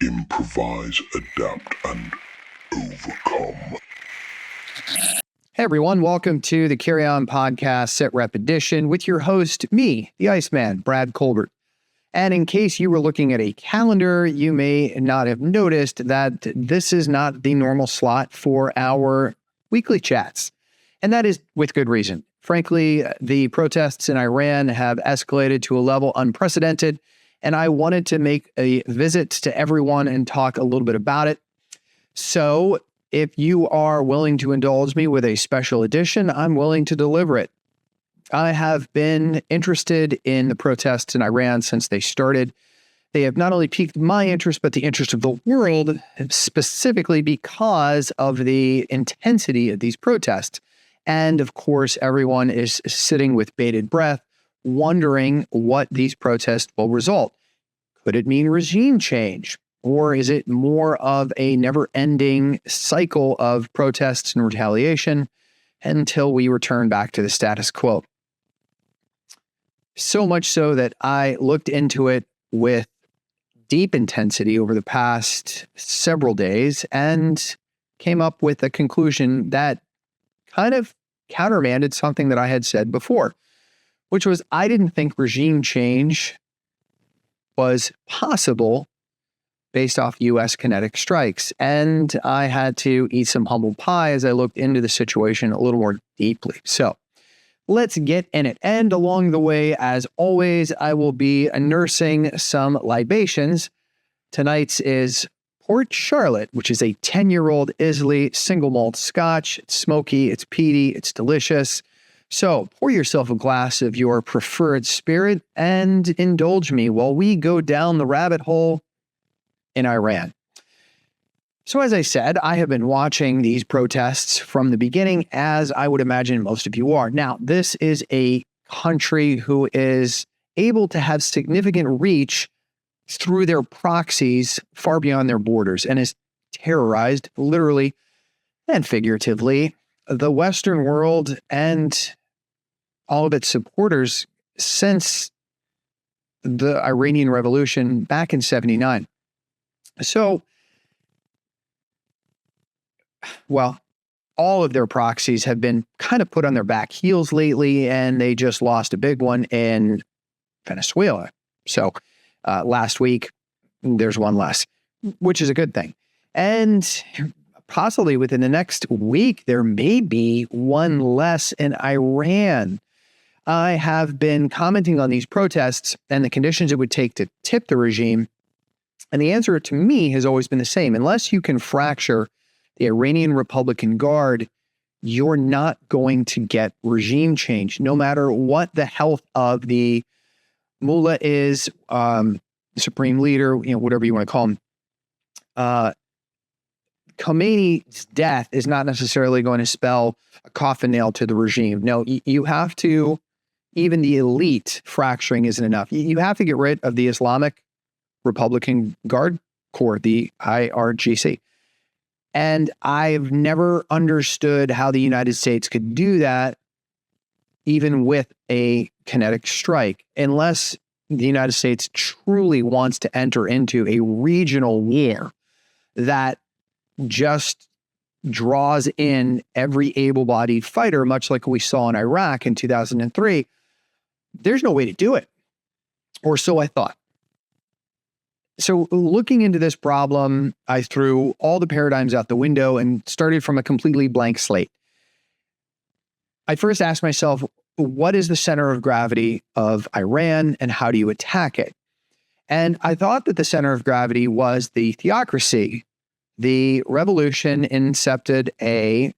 improvise, adapt, and overcome. Hey everyone, welcome to the Carry On Podcast SITREP edition with your host, me, the Iceman, Brad Colbert. And in case you were looking at a calendar, you may not have noticed that this is not the normal slot for our weekly chats. And that is with good reason. Frankly, the protests in Iran have escalated to a level unprecedented, and I wanted to make a visit to everyone and talk a little bit about it. So if you are willing to indulge me with a special edition, I'm willing to deliver it. I have been interested in the protests in Iran since they started. They have not only piqued my interest, but the interest of the world, specifically because of the intensity of these protests. And of course, everyone is sitting with bated breath, wondering what these protests will result. Could it mean regime change? Or is it more of a never-ending cycle of protests and retaliation until we return back to the status quo? So much so that I looked into it with deep intensity over the past several days and came up with a conclusion that kind of countermanded something that I had said before, which was I didn't think regime change was possible based off U.S. kinetic strikes. And I had to eat some humble pie as I looked into the situation a little more deeply. So let's get in it. And along the way, as always, I will be nursing some libations. Tonight's is Port Charlotte, which is a 10-year-old Islay single malt scotch. It's smoky, it's peaty, it's delicious. So pour yourself a glass of your preferred spirit and indulge me while we go down the rabbit hole in Iran. So as I said, I have been watching these protests from the beginning, as I would imagine most of you are. Now, this is a country who is able to have significant reach through their proxies far beyond their borders and has terrorized, literally and figuratively, the Western world and all of its supporters since the Iranian Revolution back in '79. So, well, all of their proxies have been kind of put on their back heels lately, and they just lost a big one in Venezuela. So last week, there's one less, which is a good thing. And possibly within the next week, there may be one less in Iran. I have been commenting on these protests and the conditions it would take to tip the regime. And the answer to me has always been the same. Unless you can fracture the Iranian Republican Guard, you're not going to get regime change, no matter what the health of the mullah is, supreme leader, whatever you want to call him. Khomeini's death is not necessarily going to spell a coffin nail to the regime. No, you have to, even the elite fracturing isn't enough. You have to get rid of the Islamic Republican Guard Corps, the IRGC. And I've never understood how the United States could do that, even with a kinetic strike, unless the United States truly wants to enter into a regional war that just draws in every able-bodied fighter, much like we saw in Iraq in 2003. There's no way to do it, or so I thought. So looking into this problem, I threw all the paradigms out the window and started from a completely blank slate. I first asked myself, what is the center of gravity of Iran and how do you attack it? And I thought that the center of gravity was the theocracy. The revolution incepted the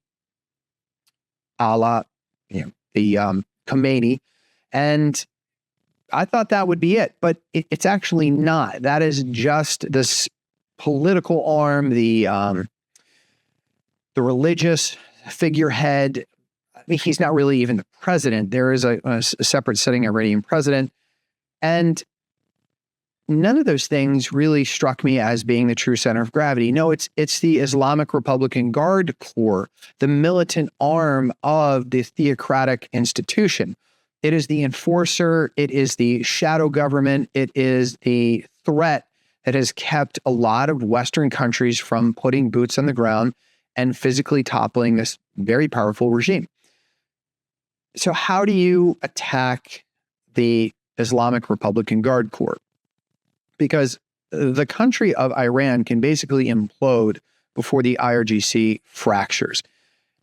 Khomeini, and I thought that would be it, but it's actually not. That is just this political arm, the religious figurehead. I mean, he's not really even the president. There is a separate sitting Iranian president, and none of those things really struck me as being the true center of gravity. No, it's the Islamic Republican Guard Corps, the militant arm of the theocratic institution. It is the enforcer. It is the shadow government. It is the threat that has kept a lot of Western countries from putting boots on the ground and physically toppling this very powerful regime. So how do you attack the Islamic Republican Guard Corps? Because the country of Iran can basically implode before the IRGC fractures.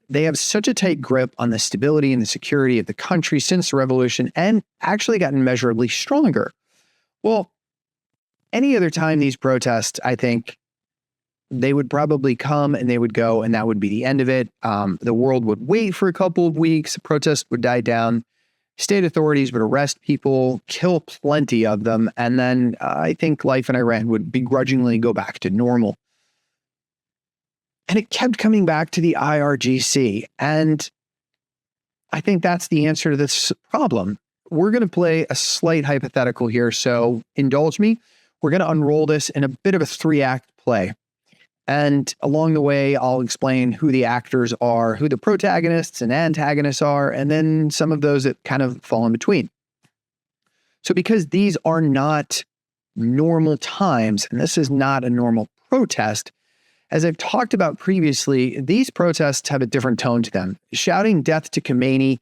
They have such a tight grip on the stability and the security of the country since the revolution, and actually gotten measurably stronger. Well, any other time these protests, I think they would probably come and they would go, and that would be the end of it. The world would wait for a couple of weeks, the protests would die down, state authorities would arrest people, kill plenty of them, and then I think life in Iran would begrudgingly go back to normal. And it kept coming back to the IRGC. And I think that's the answer to this problem. We're going to play a slight hypothetical here, so indulge me. We're going to unroll this in a bit of a 3-act play. And along the way, I'll explain who the actors are, who the protagonists and antagonists are, and then some of those that kind of fall in between. So because these are not normal times, and this is not a normal protest, as I've talked about previously, these protests have a different tone to them. Shouting death to Khomeini,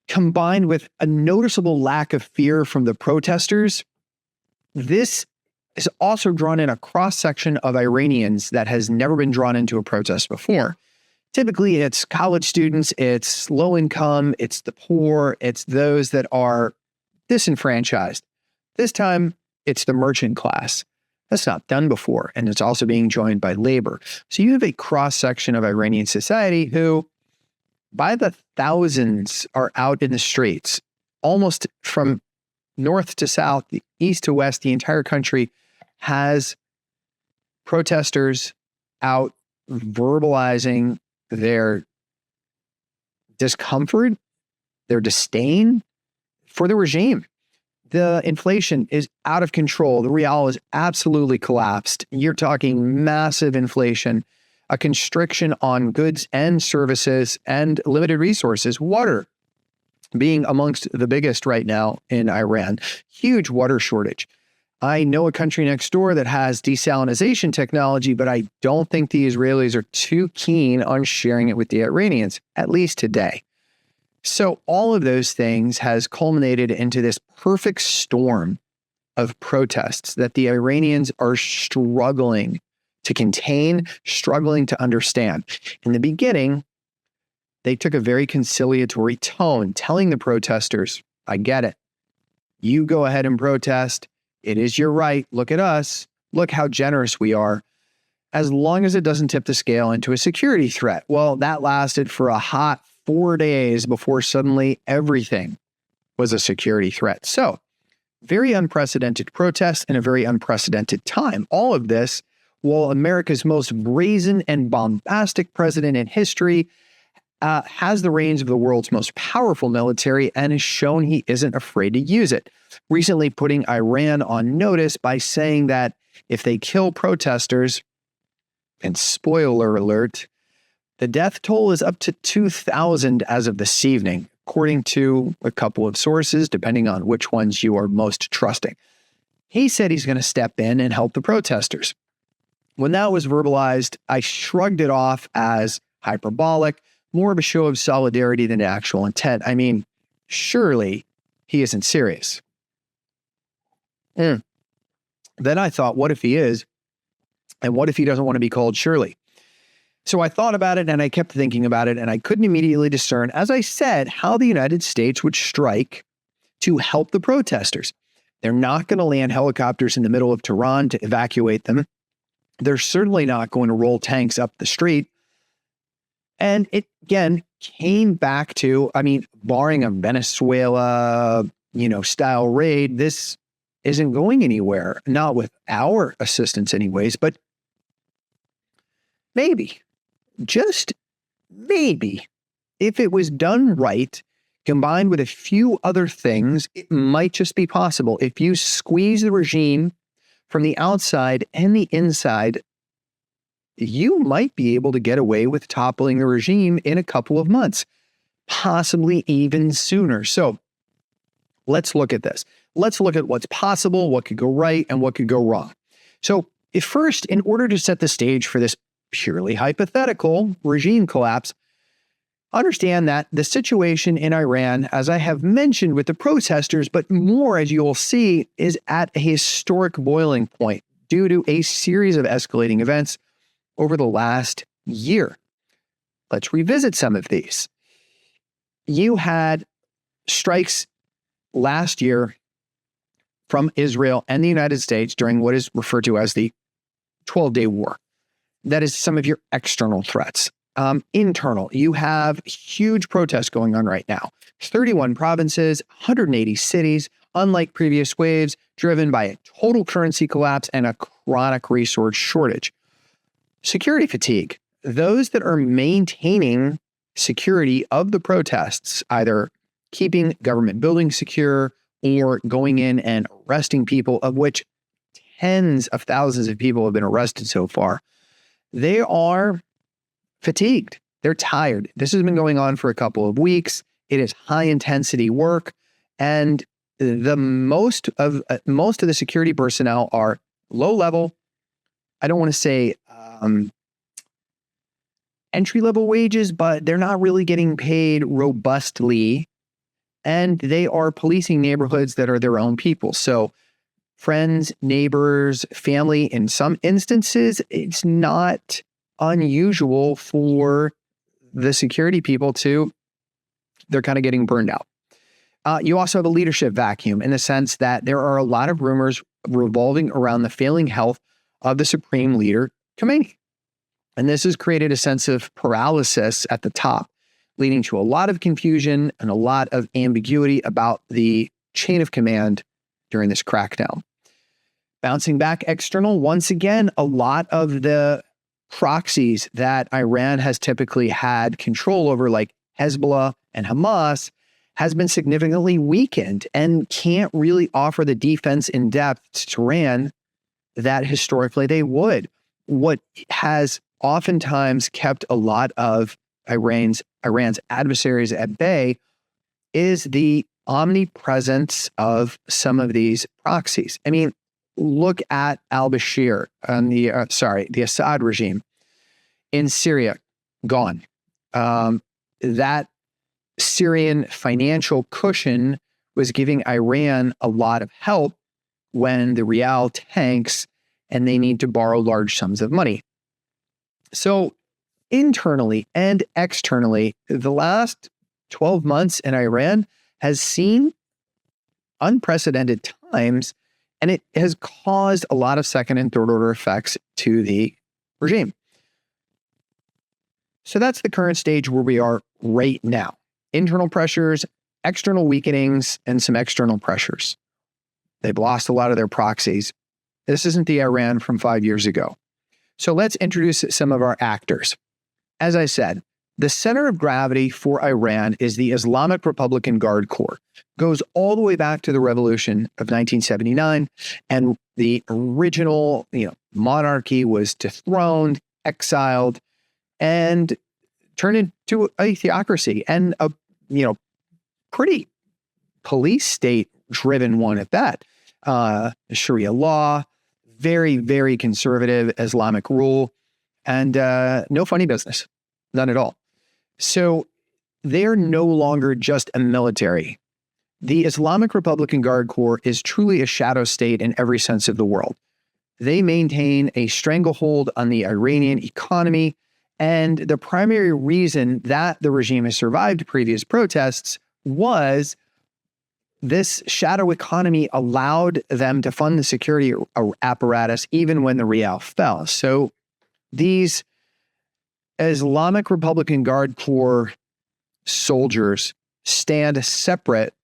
combined with a noticeable lack of fear from the protesters, this is also drawn in a cross-section of Iranians that has never been drawn into a protest before. Typically, it's college students, it's low income, it's the poor, it's those that are disenfranchised. This time, it's the merchant class. That's not done before, and it's also being joined by labor. So you have a cross-section of Iranian society who, by the thousands, are out in the streets, almost from north to south, east to west. The entire country has protesters out verbalizing their discomfort, their disdain for the regime. The inflation is out of control. The real is absolutely collapsed. You're talking massive inflation, a constriction on goods and services, and limited resources. Water being amongst the biggest right now in Iran. Huge water shortage. I know a country next door that has desalination technology, but I don't think the Israelis are too keen on sharing it with the Iranians, at least today. So all of those things has culminated into this perfect storm of protests that the Iranians are struggling to contain, struggling to understand. In the beginning, they took a very conciliatory tone, telling the protesters, I get it. You go ahead and protest. It is your right. Look at us. Look how generous we are. As long as it doesn't tip the scale into a security threat. Well, that lasted for a hot 4 days before suddenly everything was a security threat. So, very unprecedented protests in a very unprecedented time. All of this while America's most brazen and bombastic president in history has the reins of the world's most powerful military and has shown he isn't afraid to use it. Recently putting Iran on notice by saying that if they kill protesters, and spoiler alert, the death toll is up to 2,000 as of this evening, according to a couple of sources, depending on which ones you are most trusting. He said he's going to step in and help the protesters. When that was verbalized, I shrugged it off as hyperbolic, more of a show of solidarity than actual intent. I mean, surely he isn't serious. Then I thought, what if he is? And what if he doesn't want to be called Shirley? So I thought about it and I kept thinking about it, and I couldn't immediately discern, as I said, how the United States would strike to help the protesters. They're not going to land helicopters in the middle of Tehran to evacuate them. They're certainly not going to roll tanks up the street. And it, again, came back to, I mean, barring a Venezuela, style raid, this isn't going anywhere. Not with our assistance anyways, but maybe, just maybe, if it was done right, combined with a few other things, it might just be possible. If you squeeze the regime from the outside and the inside, you might be able to get away with toppling the regime in a couple of months, possibly even sooner. So let's look at this. let's look at what's possible, what could go right, and what could go wrong. So first, in order to set the stage for this purely hypothetical regime collapse, understand that the situation in Iran, as I have mentioned with the protesters, but more as you'll see, is at a historic boiling point due to a series of escalating events over the last year. Let's revisit some of these. You had strikes last year from Israel and the United States during what is referred to as the 12-day war. That is some of your external threats. Internal, you have huge protests going on right now. 31 provinces, 180 cities, unlike previous waves, driven by a total currency collapse and a chronic resource shortage. Security fatigue. Those that are maintaining security of the protests, either keeping government buildings secure or going in and arresting people, of which tens of thousands of people have been arrested so far, they are fatigued. They're tired. This has been going on for a couple of weeks. It is high intensity work, and the most of the security personnel are low level. I don't want to say entry level wages, but they're not really getting paid robustly, and they are policing neighborhoods that are their own people. So friends, neighbors, family, in some instances, it's not unusual for the security people they're kind of getting burned out. You also have a leadership vacuum in the sense that there are a lot of rumors revolving around the failing health of the supreme leader, Khomeini. And this has created a sense of paralysis at the top, leading to a lot of confusion and a lot of ambiguity about the chain of command during this crackdown. Bouncing back external, once again, a lot of the proxies that Iran has typically had control over, like Hezbollah and Hamas, has been significantly weakened and can't really offer the defense in depth to Iran that historically they would. What has oftentimes kept a lot of Iran's adversaries at bay is the omnipresence of some of these proxies. I mean, look at al-Bashir and the Assad regime in Syria, gone. That Syrian financial cushion was giving Iran a lot of help when the rial tanks and they need to borrow large sums of money. So internally and externally, the last 12 months in Iran has seen unprecedented times, and it has caused a lot of second and third order effects to the regime. So that's the current stage where we are right now. Internal pressures, external weakenings, and some external pressures. They've lost a lot of their proxies. This isn't the Iran from 5 years ago. So let's introduce some of our actors. As I said, the center of gravity for Iran is the Islamic Republican Guard Corps. Goes all the way back to the revolution of 1979, and the original, monarchy was dethroned, exiled, and turned into a theocracy and a, pretty police state driven one at that. Sharia law, very, very conservative Islamic rule, and no funny business, none at all. So they're no longer just a military. The Islamic Republican Guard Corps is truly a shadow state in every sense of the world. They maintain a stranglehold on the Iranian economy, and the primary reason that the regime has survived previous protests was this shadow economy allowed them to fund the security apparatus even when the rial fell. So these Islamic Republican Guard Corps soldiers stand separate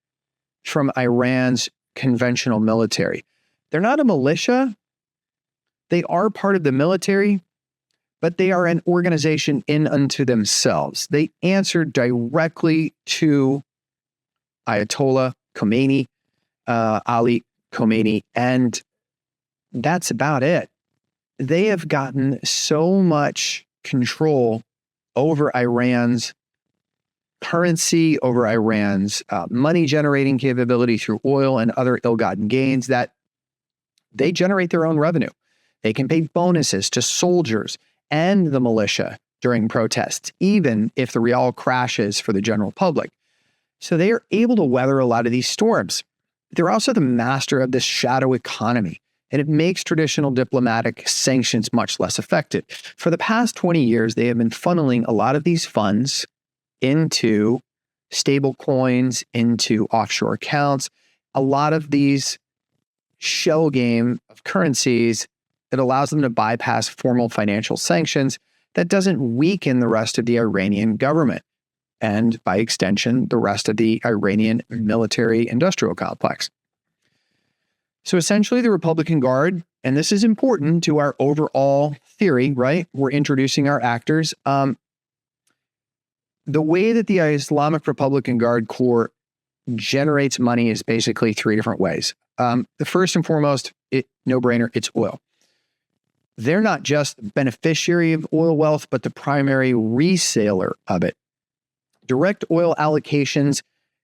from Iran's conventional military. They're not a militia. They are part of the military, but they are an organization in unto themselves. They answer directly to Ayatollah Khomeini, Ali Khomeini, and that's about it. They have gotten so much control over Iran's currency over Iran's money generating capability through oil and other ill-gotten gains, that they generate their own revenue. They can pay bonuses to soldiers and the militia during protests, even if the rial crashes for the general public. So they are able to weather a lot of these storms. They're also the master of this shadow economy, and it makes traditional diplomatic sanctions much less effective. For the past 20 years, they have been funneling a lot of these funds into stable coins, into offshore accounts, a lot of these shell game of currencies that allows them to bypass formal financial sanctions that doesn't weaken the rest of the Iranian government and, by extension, the rest of the Iranian military industrial complex. So essentially, the Republican Guard, and this is important to our overall theory, right? We're introducing our actors. The way that the Islamic Republican Guard Corps generates money is basically three different ways. The first and foremost, no-brainer, it's oil. They're not just beneficiary of oil wealth, but the primary reseller of it. Direct oil allocations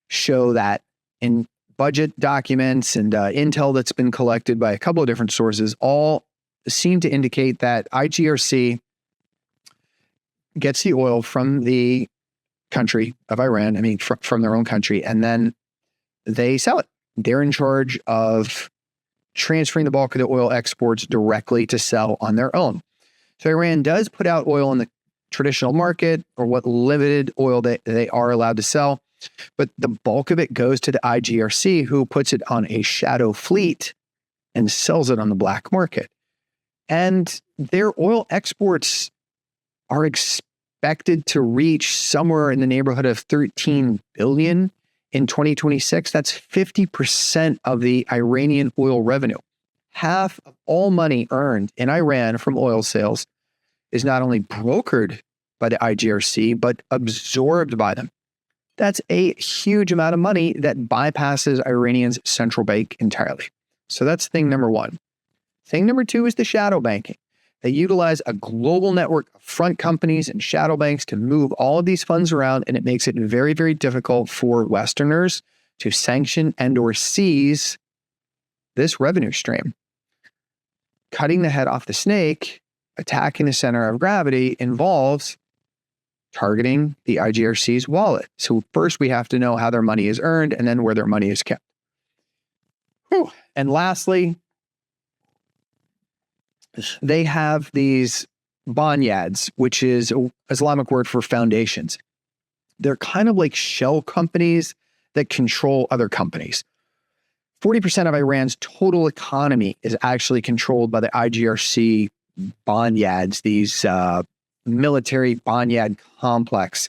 show that in budget documents and intel that's been collected by a couple of different sources, all seem to indicate that IGRC gets the oil from the country of Iran, from their own country, and then they sell it. They're in charge of transferring the bulk of the oil exports directly to sell on their own. So Iran does put out oil in the traditional market, or what limited oil they are allowed to sell, but the bulk of it goes to the IGRC, who puts it on a shadow fleet and sells it on the black market. And their oil exports are expected to reach somewhere in the neighborhood of 13 billion in 2026. That's 50% of the Iranian oil revenue. Half of all money earned in Iran from oil sales is not only brokered by the IGRC, but absorbed by them. That's a huge amount of money that bypasses Iranian's central bank entirely. So that's thing number one. Thing number two is the shadow banking. They utilize a global network of front companies and shadow banks to move all of these funds around, and it makes it very, very difficult for Westerners to sanction and or seize this revenue stream. Cutting the head off the snake, attacking the center of gravity, involves targeting the IGRC's wallet. So first we have to know how their money is earned and then where their money is kept. Whew. And lastly, they have these banyads, which is an Islamic word for foundations. They're kind of like shell companies that control other companies. 40% of Iran's total economy is actually controlled by the IGRC banyads, these military banyad complex.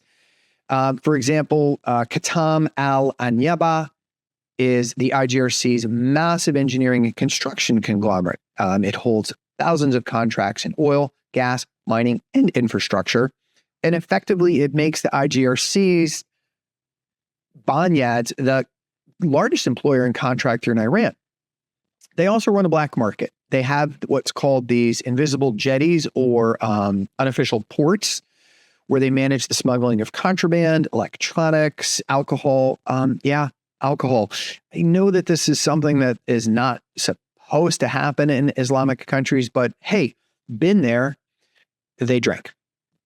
For example, Katam al-Anyaba is the IGRC's massive engineering and construction conglomerate. It holds thousands of contracts in oil, gas, mining, and infrastructure. And effectively, it makes the IGRC's banyads the largest employer and contractor in Iran. They also run a black market. They have what's called these invisible jetties, or unofficial ports, where they manage the smuggling of contraband, electronics, alcohol. Alcohol. I know that this is something that is not supposed to happen in Islamic countries, but hey, been there, they drink.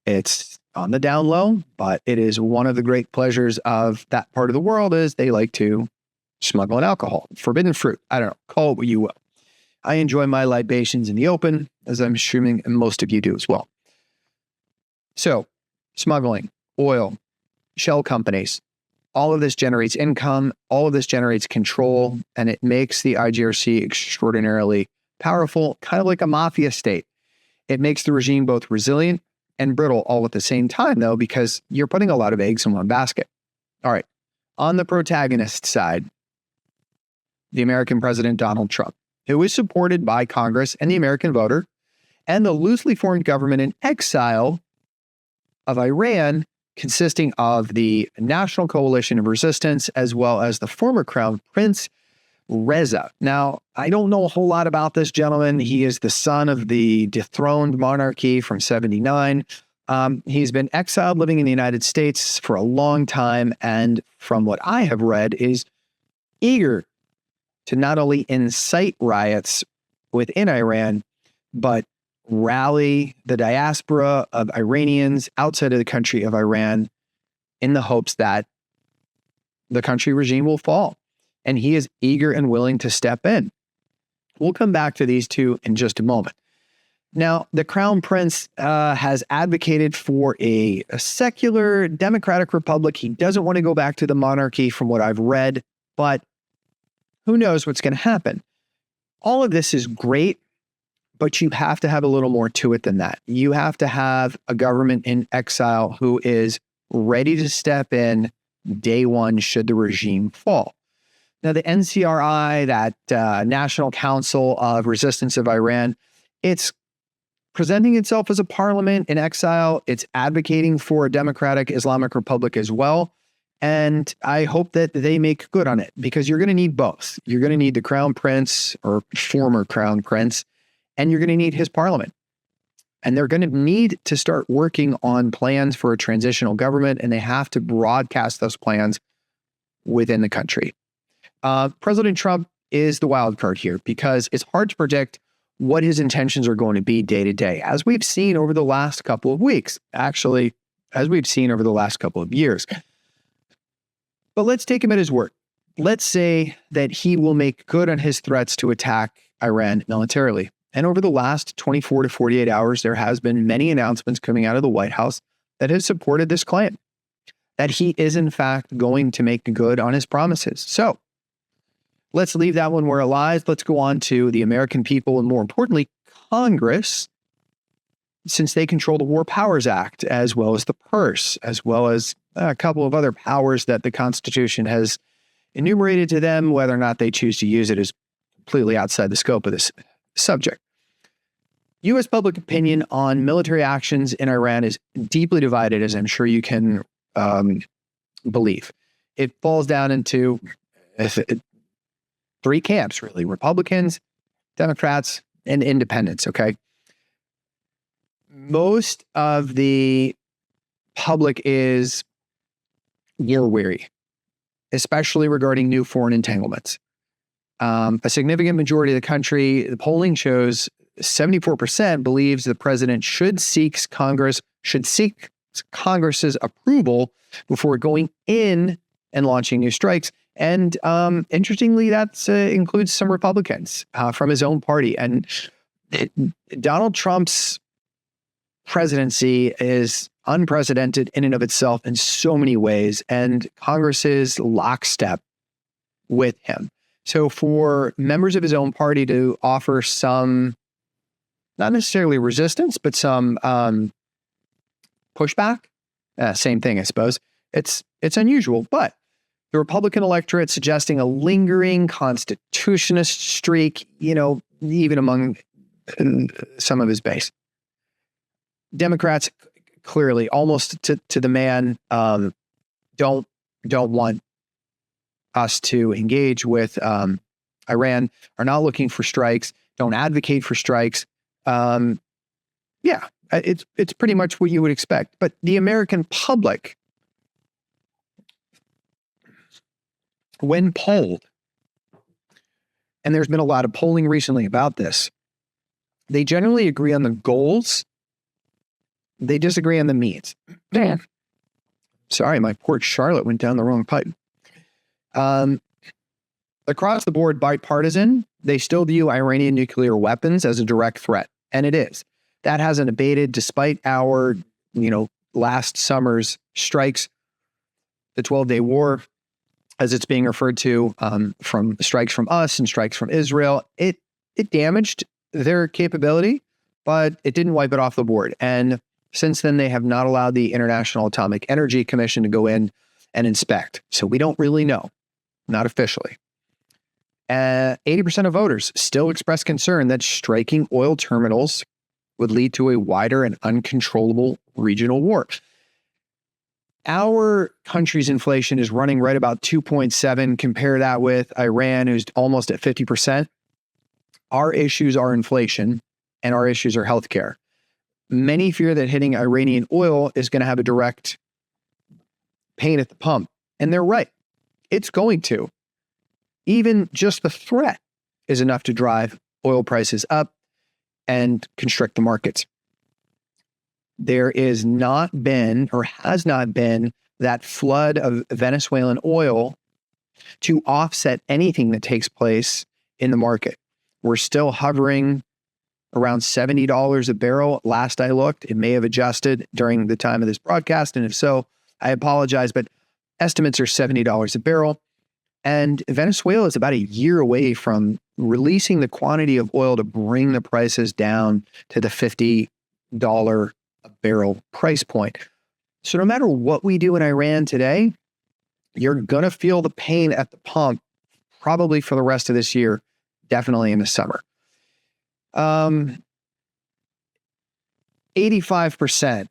It's on the down low, but it is one of the great pleasures of that part of the world is they like to smuggle in alcohol. Forbidden fruit. I don't know. Call it what you will. I enjoy my libations in the open, as I'm assuming most of you do as well. So, smuggling, oil, shell companies, all of this generates income, all of this generates control, and it makes the IGRC extraordinarily powerful, kind of like a mafia state. It makes the regime both resilient and brittle all at the same time, though, because you're putting a lot of eggs in one basket. All right, on the protagonist side, the American President Donald Trump, who is supported by Congress and the American voter, and the loosely formed government in exile of Iran, consisting of the National Coalition of Resistance, as well as the former Crown Prince, Reza. Now, I don't know a whole lot about this gentleman. He is the son of the dethroned monarchy from 79. He's been exiled living in the United States for a long time. And from what I have read, is eager to not only incite riots within Iran, but rally the diaspora of Iranians outside of the country of Iran in the hopes that the country regime will fall. And he is eager and willing to step in. We'll come back to these two in just a moment. Now, the Crown Prince has advocated for a secular democratic republic. He doesn't want to go back to the monarchy from what I've read, but who knows what's going to happen. All of this is great, but you have to have a little more to it than that. You have to have a government in exile who is ready to step in day one should the regime fall. Now, the NCRI, that National Council of Resistance of Iran, it's presenting itself as a parliament in exile. It's advocating for a democratic Islamic republic as well. And I hope that they make good on it, because you're going to need both. You're going to need the Crown Prince, or former Crown Prince, and you're going to need his parliament. And they're going to need to start working on plans for a transitional government, and they have to broadcast those plans within the country. President Trump is the wild card here, because it's hard to predict what his intentions are going to be day to day, as we've seen over the last couple of weeks, actually, as we've seen over the last couple of years. But let's take him at his word. Let's say that he will make good on his threats to attack Iran militarily. And over the last 24 to 48 hours, there has been many announcements coming out of the White House that has supported this claim, that he is in fact going to make good on his promises. So let's leave that one where it lies. Let's go on to the American people, and more importantly, Congress, since they control the War Powers Act, as well as the purse, as well as a couple of other powers that the Constitution has enumerated to them. Whether or not they choose to use it is completely outside the scope of this subject. U.S. public opinion on military actions in Iran is deeply divided, as I'm sure you can believe. It falls down into three camps, really: Republicans, Democrats, and independents, okay? Most of the public is war-weary, especially regarding new foreign entanglements. A significant majority of the country, the polling shows 74% believes the president should seek Congress's approval before going in and launching new strikes. And interestingly, that includes some Republicans from his own party. And Donald Trump's presidency is unprecedented in and of itself in so many ways, and Congress is lockstep with him. So for members of his own party to offer some, not necessarily resistance, but some pushback, same thing, I suppose, it's unusual. But the Republican electorate suggesting a lingering constitutionist streak, even among some of his base. Democrats clearly, almost to the man, don't want us to engage with Iran, are not looking for strikes, don't advocate for strikes. It's pretty much what you would expect. But the American public, when polled, and there's been a lot of polling recently about this, they generally agree on the goals. They disagree on the means. Sorry, my Port Charlotte went down the wrong pipe. Across the board, bipartisan, they still view Iranian nuclear weapons as a direct threat. And it is. That hasn't abated despite our, last summer's strikes, the 12-day war, as it's being referred to, from strikes from us and strikes from Israel. It damaged their capability, but it didn't wipe it off the board. And since then, they have not allowed the International Atomic Energy Commission to go in and inspect. So we don't really know, not officially. 80% of voters still express concern that striking oil terminals would lead to a wider and uncontrollable regional war. Our country's inflation is running right about 2.7. Compare that with Iran, who's almost at 50%. Our issues are inflation, and our issues are healthcare. many fear that hitting Iranian oil is going to have a direct pain at the pump. And they're right. It's going to. Even just the threat is enough to drive oil prices up and constrict the markets. There is not been or has not been that flood of Venezuelan oil to offset anything that takes place in the market. We're still hovering around $70 a barrel. Last I looked, it may have adjusted during the time of this broadcast. And if so, I apologize, but estimates are $70 a barrel. And Venezuela is about a year away from releasing the quantity of oil to bring the prices down to the $50 a barrel price point. So no matter what we do in Iran today, you're going to feel the pain at the pump probably for the rest of this year, definitely in the summer. 85%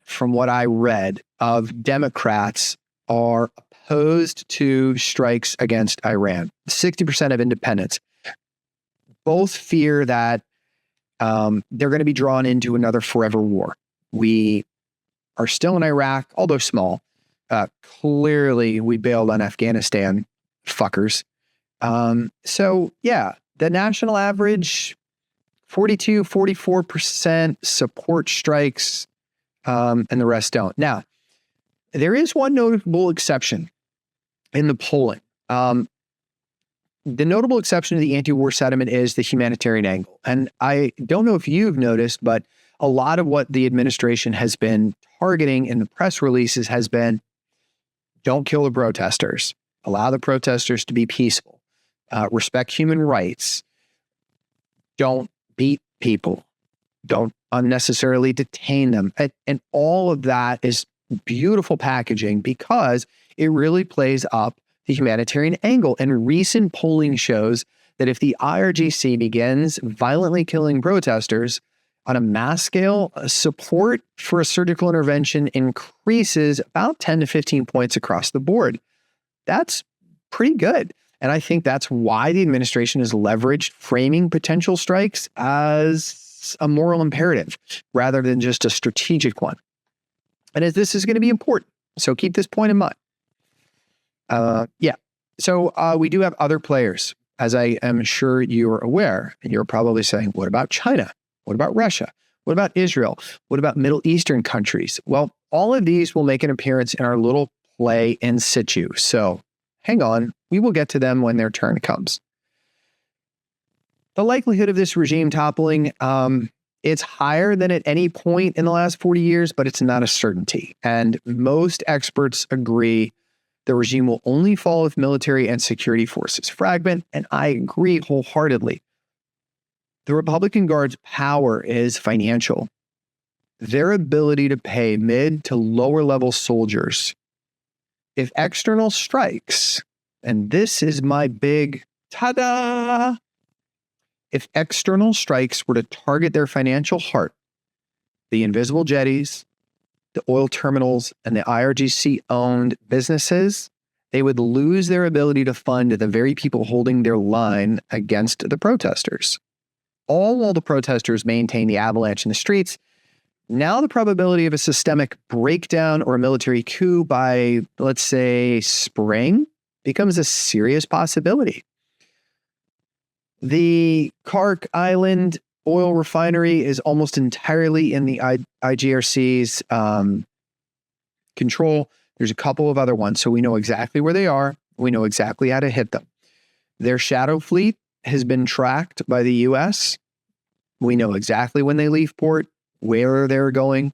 from what I read of Democrats are opposed to strikes against Iran. 60% of independents both fear that they're going to be drawn into another forever war. We are still in Iraq, although small. Clearly, we bailed on Afghanistan, fuckers. So, yeah, the national average, 42, 44% support strikes, and the rest don't. Now, there is one notable exception in the polling. The notable exception to the anti-war sentiment is the humanitarian angle. And I don't know if you've noticed, but a lot of what the administration has been targeting in the press releases has been, don't kill the protesters, allow the protesters to be peaceful, respect human rights, don't beat people, don't unnecessarily detain them. And all of that is beautiful packaging because it really plays up the humanitarian angle. And recent polling shows that if the IRGC begins violently killing protesters on a mass scale, support for a surgical intervention increases about 10 to 15 points across the board. That's pretty good. And I think that's why the administration has leveraged framing potential strikes as a moral imperative rather than just a strategic one. And as this is going to be important, so keep this point in mind. So we do have other players, as I am sure you're aware, and you're probably saying, what about China? What about Russia? What about Israel? What about Middle Eastern countries? Well, all of these will make an appearance in our little play in situ. So hang on, we will get to them when their turn comes. The likelihood of this regime toppling, it's higher than at any point in the last 40 years, but it's not a certainty. And most experts agree the regime will only fall if military and security forces fragment, and I agree wholeheartedly. The Republican Guard's power is financial. Their ability to pay mid to lower level soldiers. If external strikes, and this is my big ta-da, if external strikes were to target their financial heart, the invisible jetties, the oil terminals, and the IRGC-owned businesses, they would lose their ability to fund the very people holding their line against the protesters. All while the protesters maintain the avalanche in the streets, now the probability of a systemic breakdown or a military coup by, let's say, spring becomes a serious possibility. The Kark Island oil refinery is almost entirely in the IGRC's control. There's a couple of other ones, so we know exactly where they are. We know exactly how to hit them. Their shadow fleet has been tracked by the U.S. We know exactly when they leave port, where they're going.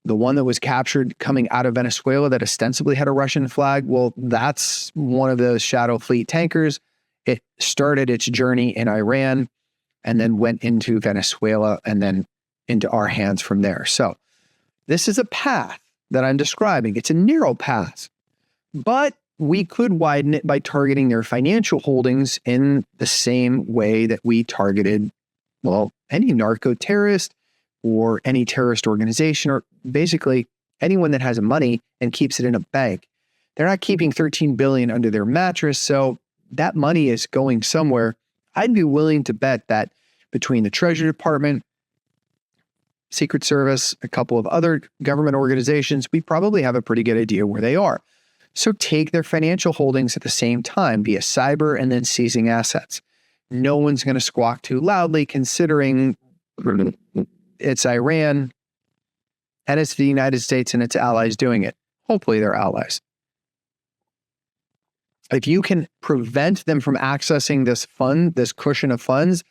The one that was captured coming out of Venezuela that ostensibly had a Russian flag, well, that's one of those shadow fleet tankers. It started its journey in Iran and then went into Venezuela and then into our hands from there. So this is a path that I'm describing. It's a narrow path, but we could widen it by targeting their financial holdings in the same way that we targeted, well, any narco-terrorist or any terrorist organization, or basically anyone that has money and keeps it in a bank. They're not keeping $13 billion under their mattress, so that money is going somewhere. I'd be willing to bet that between the Treasury Department, Secret Service, a couple of other government organizations, we probably have a pretty good idea where they are. So take their financial holdings at the same time via cyber and then seizing assets. No one's going to squawk too loudly considering it's Iran and it's the United States and its allies doing it. Hopefully they're allies. If you can prevent them from accessing this fund, this cushion of funds,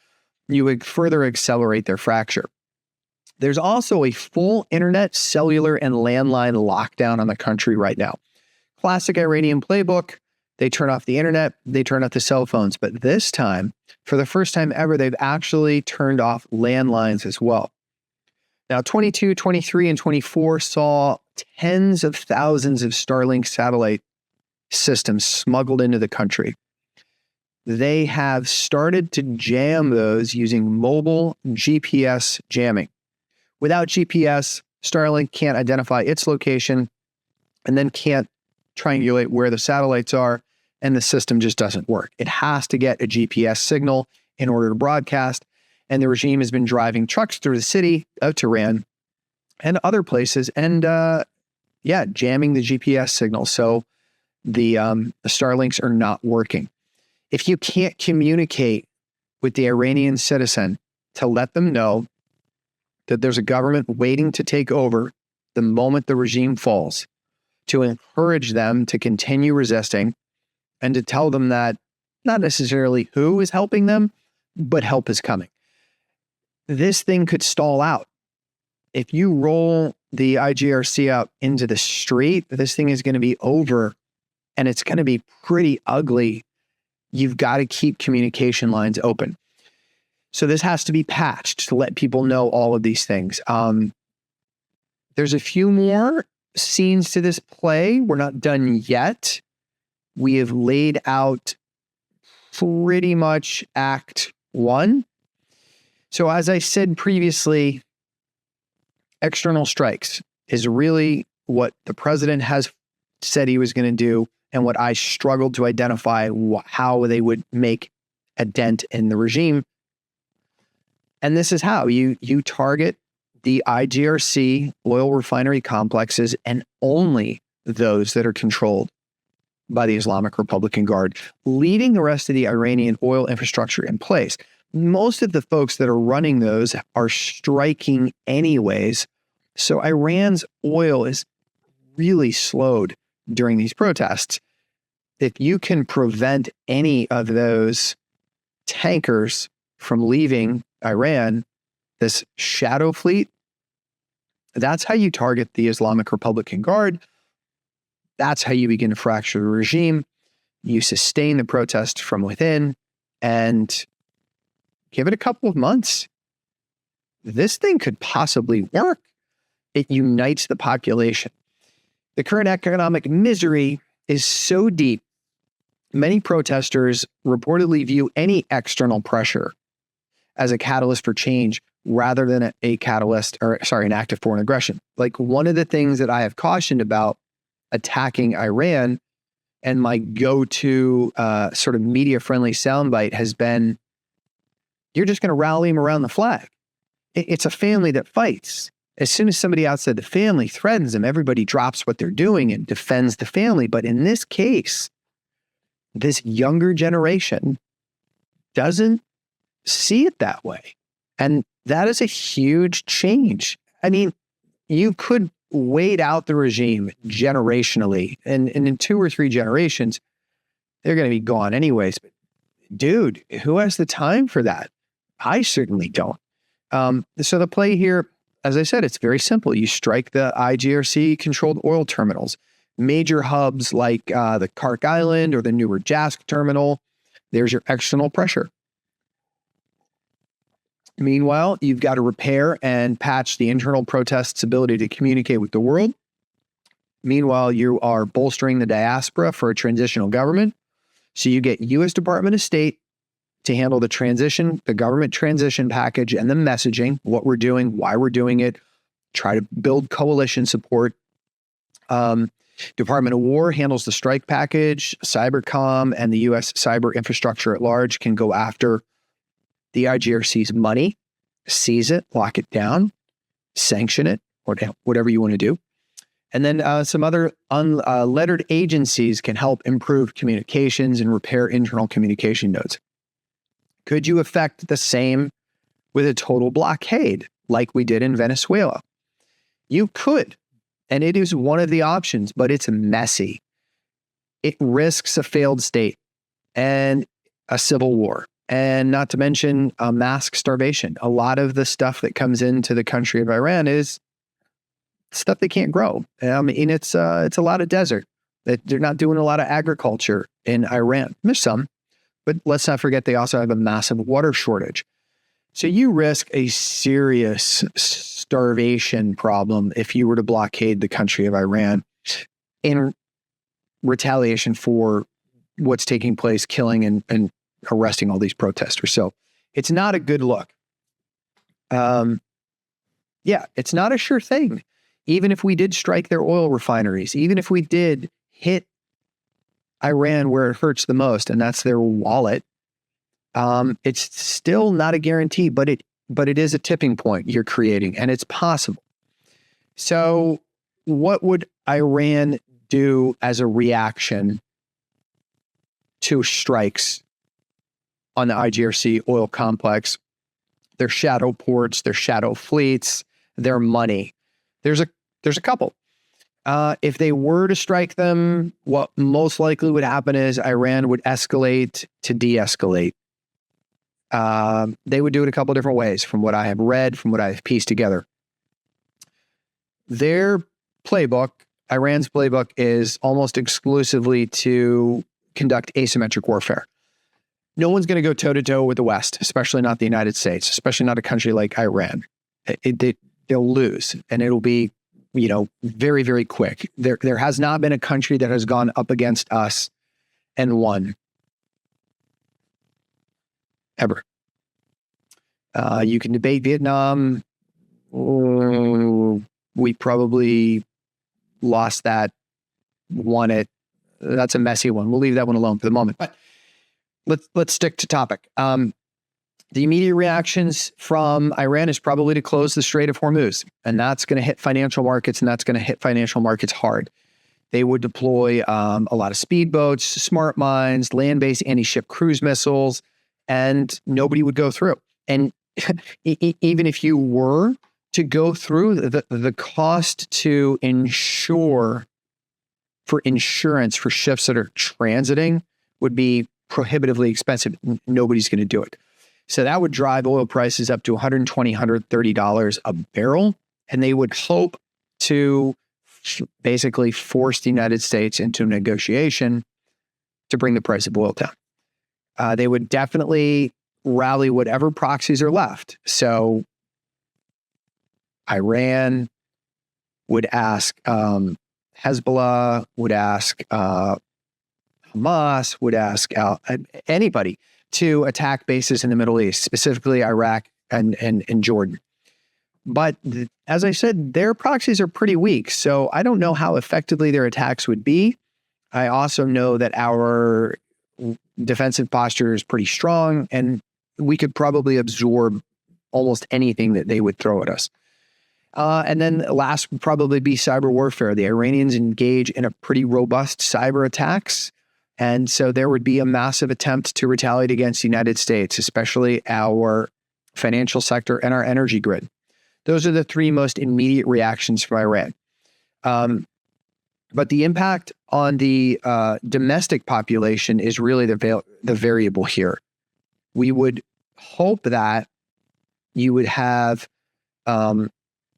you would further accelerate their fracture. There's also a full internet, cellular, and landline lockdown on the country right now. Classic Iranian playbook. They turn off the internet, they turn off the cell phones. But this time, for the first time ever, they've actually turned off landlines as well. Now, 22, 23, and 24 saw tens of thousands of Starlink satellite systems smuggled into the country. They have started to jam those using mobile GPS jamming. Without GPS, Starlink can't identify its location and then can't triangulate where the satellites are, and the system just doesn't work. It has to get a GPS signal in order to broadcast, and the regime has been driving trucks through the city of Tehran and other places and, jamming the GPS signal. So the Starlinks are not working. If you can't communicate with the Iranian citizen to let them know that there's a government waiting to take over the moment the regime falls, to encourage them to continue resisting and to tell them that not necessarily who is helping them, but help is coming. This thing could stall out. If you roll the IGRC out into the street, this thing is going to be over and it's going to be pretty ugly. You've got to keep communication lines open. So this has to be patched to let people know all of these things. There's a few more scenes to this play. We're not done yet. We have laid out pretty much Act 1. So as I said previously, external strikes is really what the president has said he was going to do and what I struggled to identify how they would make a dent in the regime. And this is how you target the IGRC oil refinery complexes and only those that are controlled by the Islamic Republican Guard, leaving the rest of the Iranian oil infrastructure in place. Most of the folks that are running those are striking anyways. So Iran's oil is really slowed during these protests. If you can prevent any of those tankers from leaving Iran, this shadow fleet, that's how you target the Islamic Republican Guard. That's how you begin to fracture the regime. You sustain the protest from within and give it a couple of months. This thing could possibly work. It unites the population. The current economic misery is so deep, many protesters reportedly view any external pressure as a catalyst for change rather than an act of foreign aggression. Like one of the things that I have cautioned about attacking Iran, and my go-to sort of media-friendly soundbite has been, you're just going to rally them around the flag. It's a family that fights. As soon as somebody outside the family threatens them, everybody drops what they're doing and defends the family. But in this case, this younger generation doesn't see it that way. And that is a huge change. I mean, you could wait out the regime generationally, and in 2 or 3 generations, they're going to be gone anyways. But dude, who has the time for that? I certainly don't. So the play here, as I said, it's very simple. You strike the IGRC-controlled oil terminals, major hubs like the Kark Island or the Newer Jask terminal. There's your external pressure. Meanwhile, you've got to repair and patch the internal protests' ability to communicate with the world. Meanwhile, you are bolstering the diaspora for a transitional government. So you get U.S. Department of State to handle the transition, the government transition package and the messaging, what we're doing, why we're doing it, try to build coalition support. Department of War handles the strike package, Cybercom and the U.S. cyber infrastructure at large can go after the IGRC's money, seize it, lock it down. sanction it, or whatever you want to do. And then some other unlettered agencies can help improve communications and repair internal communication nodes. Could you affect the same with a total blockade like we did in Venezuela? You could, and it is one of the options, but it's messy. It risks a failed state and a civil war, and not to mention a mass starvation. A lot of the stuff that comes into the country of Iran is stuff they can't grow. I mean, it's a lot of desert. They're not doing a lot of agriculture in Iran. There's some, but let's not forget they also have a massive water shortage. So you risk a serious starvation problem if you were to blockade the country of Iran in retaliation for what's taking place, killing and arresting all these protesters. So it's not a good look. It's not a sure thing. Even if we did strike their oil refineries, even if we did hit Iran where it hurts the most, and that's their wallet, it's still not a guarantee, but it is a tipping point you're creating, and it's possible. So what would Iran do as a reaction to strikes on the IRGC oil complex, their shadow ports, their shadow fleets, their money? There's a couple. If they were to strike them, what most likely would happen is Iran would escalate to de-escalate. They would do it a couple different ways from what I have read, from what I have pieced together. Their playbook, Iran's playbook, is almost exclusively to conduct asymmetric warfare. No one's going to go toe-to-toe with the West, especially not the United States, especially not a country like Iran. They'll lose, and it'll be, very, very quick. There has not been a country that has gone up against us and won. Ever. You can debate Vietnam. We probably lost that, won it. That's a messy one. We'll leave that one alone for the moment. But let's stick to topic. The immediate reactions from Iran is probably to close the Strait of Hormuz, and that's going to hit financial markets, and that's going to hit financial markets hard. They would deploy a lot of speedboats, smart mines, land-based anti-ship cruise missiles, and nobody would go through. And even if you were to go through, the cost to insure for insurance for ships that are transiting would be prohibitively expensive. Nobody's going to do it. So that would drive oil prices up to $120, $130 a barrel. And they would hope to basically force the United States into a negotiation to bring the price of oil down. They would definitely rally whatever proxies are left. So Iran would ask Hezbollah, would ask Hamas, would ask anybody to attack bases in the Middle East, specifically Iraq and Jordan. But as I said, their proxies are pretty weak, so I don't know how effectively their attacks would be. I also know that our defensive posture is pretty strong, and we could probably absorb almost anything that they would throw at us. And then last would probably be cyber warfare. The Iranians engage in a pretty robust cyber attacks. And so there would be a massive attempt to retaliate against the United States, especially our financial sector and our energy grid. Those are the three most immediate reactions from Iran. But the impact on the domestic population is really the variable here. We would hope that you would have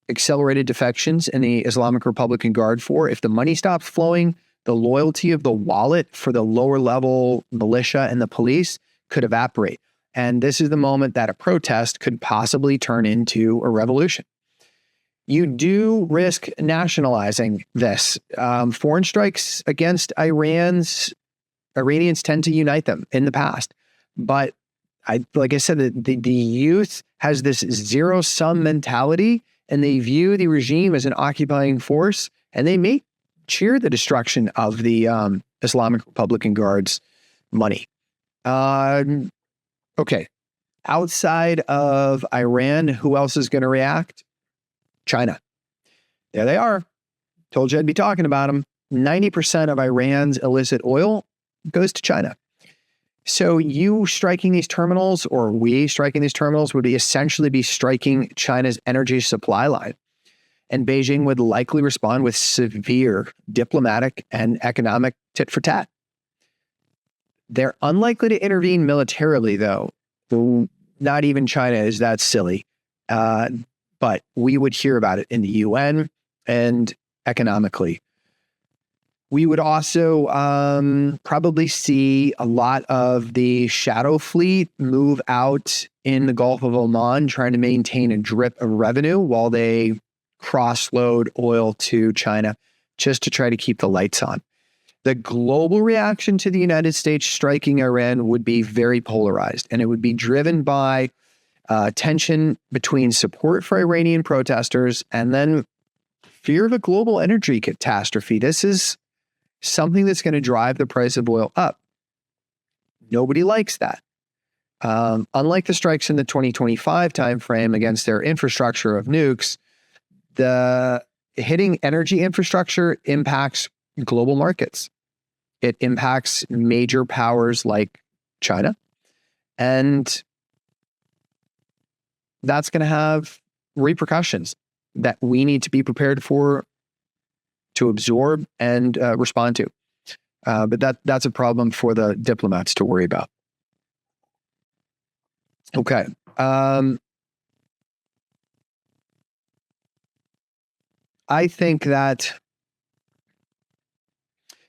accelerated defections in the Islamic Republican Guard Corps. If the money stops flowing, the loyalty of the wallet for the lower level militia and the police could evaporate. And this is the moment that a protest could possibly turn into a revolution. You do risk nationalizing this. Foreign strikes against Iranians tend to unite them in the past. But like I said, the youth has this zero-sum mentality, and they view the regime as an occupying force, and they may cheer the destruction of the Islamic Republican Guard's money. Okay. Outside of Iran, who else is going to react? China. There they are. Told you I'd be talking about them. 90% of Iran's illicit oil goes to China. So you striking these terminals, or we striking these terminals, would be essentially be striking China's energy supply line. And Beijing would likely respond with severe diplomatic and economic tit for tat. They're unlikely to intervene militarily, though. Not even China is that silly. But we would hear about it in the UN and economically. We would also probably see a lot of the shadow fleet move out in the Gulf of Oman, trying to maintain a drip of revenue while they cross-load oil to China, just to try to keep the lights on. The global reaction to the United States striking Iran would be very polarized, and it would be driven by tension between support for Iranian protesters and then fear of a global energy catastrophe. This is something that's going to drive the price of oil up. Nobody likes that. Unlike the strikes in the 2025 timeframe against their infrastructure of nukes, the hitting energy infrastructure impacts global markets. It impacts major powers like China. And that's going to have repercussions that we need to be prepared for, to absorb and respond to. But that's a problem for the diplomats to worry about. Okay. I think that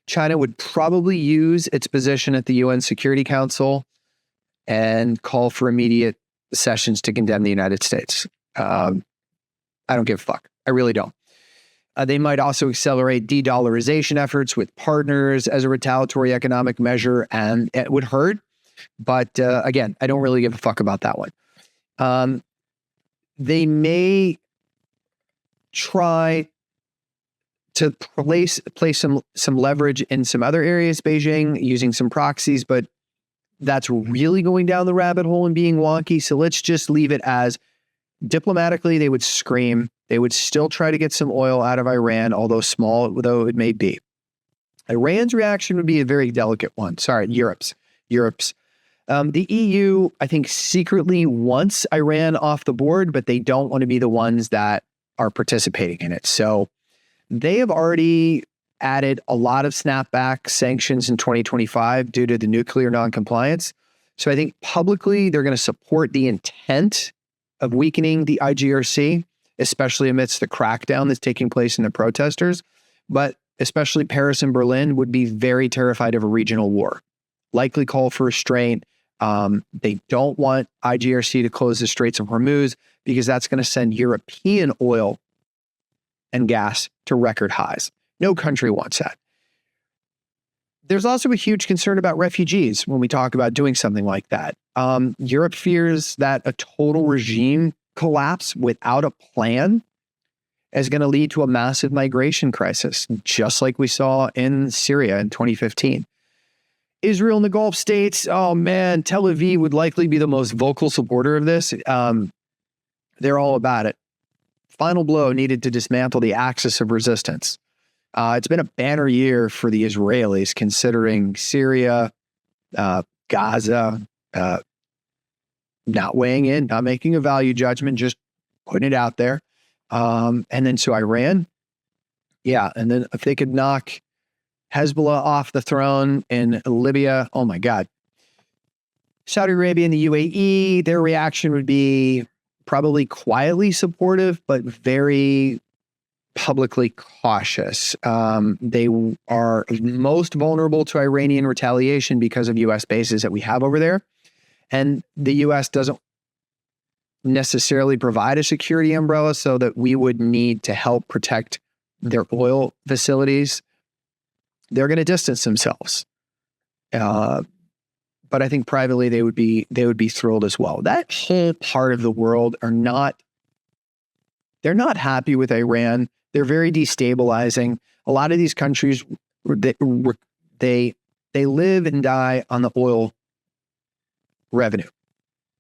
China would probably use its position at the UN Security Council and call for immediate sessions to condemn the United States. I don't give a fuck. I really don't. They might also accelerate de-dollarization efforts with partners as a retaliatory economic measure, and it would hurt. But again, I don't really give a fuck about that one. They may try to place some leverage in some other areas, Beijing, using some proxies, but that's really going down the rabbit hole and being wonky. So let's just leave it as diplomatically, they would scream. They would still try to get some oil out of Iran, although small, though it may be. Iran's reaction would be a very delicate one. Sorry, Europe's. The EU, I think, secretly wants Iran off the board, but they don't want to be the ones that are participating in it. So they have already added a lot of snapback sanctions in 2025 due to the nuclear noncompliance. So I think publicly they're going to support the intent of weakening the IGRC, especially amidst the crackdown that's taking place in the protesters. But especially Paris and Berlin would be very terrified of a regional war, likely call for restraint. They don't want IGRC to close the Straits of Hormuz because that's going to send European oil and gas to record highs. No country wants that. There's also a huge concern about refugees when we talk about doing something like that. Europe fears that a total regime collapse without a plan is going to lead to a massive migration crisis, just like we saw in Syria in 2015. Israel and the Gulf states, oh man, Tel Aviv would likely be the most vocal supporter of this. They're all about it. Final blow needed to dismantle the axis of resistance. It's been a banner year for the Israelis, considering Syria, Gaza, not weighing in, not making a value judgment, just putting it out there. And then so Iran, yeah. And then if they could knock Hezbollah off the throne in Libya, oh my God. Saudi Arabia and the UAE, their reaction would be probably quietly supportive, but very publicly cautious. They are most vulnerable to Iranian retaliation because of U.S. bases that we have over there. And the U.S. doesn't necessarily provide a security umbrella, so that we would need to help protect their oil facilities. They're going to distance themselves. But I think privately they would be thrilled as well. That whole part of the world they're not happy with Iran. They're very destabilizing. A lot of these countries, they live and die on the oil revenue.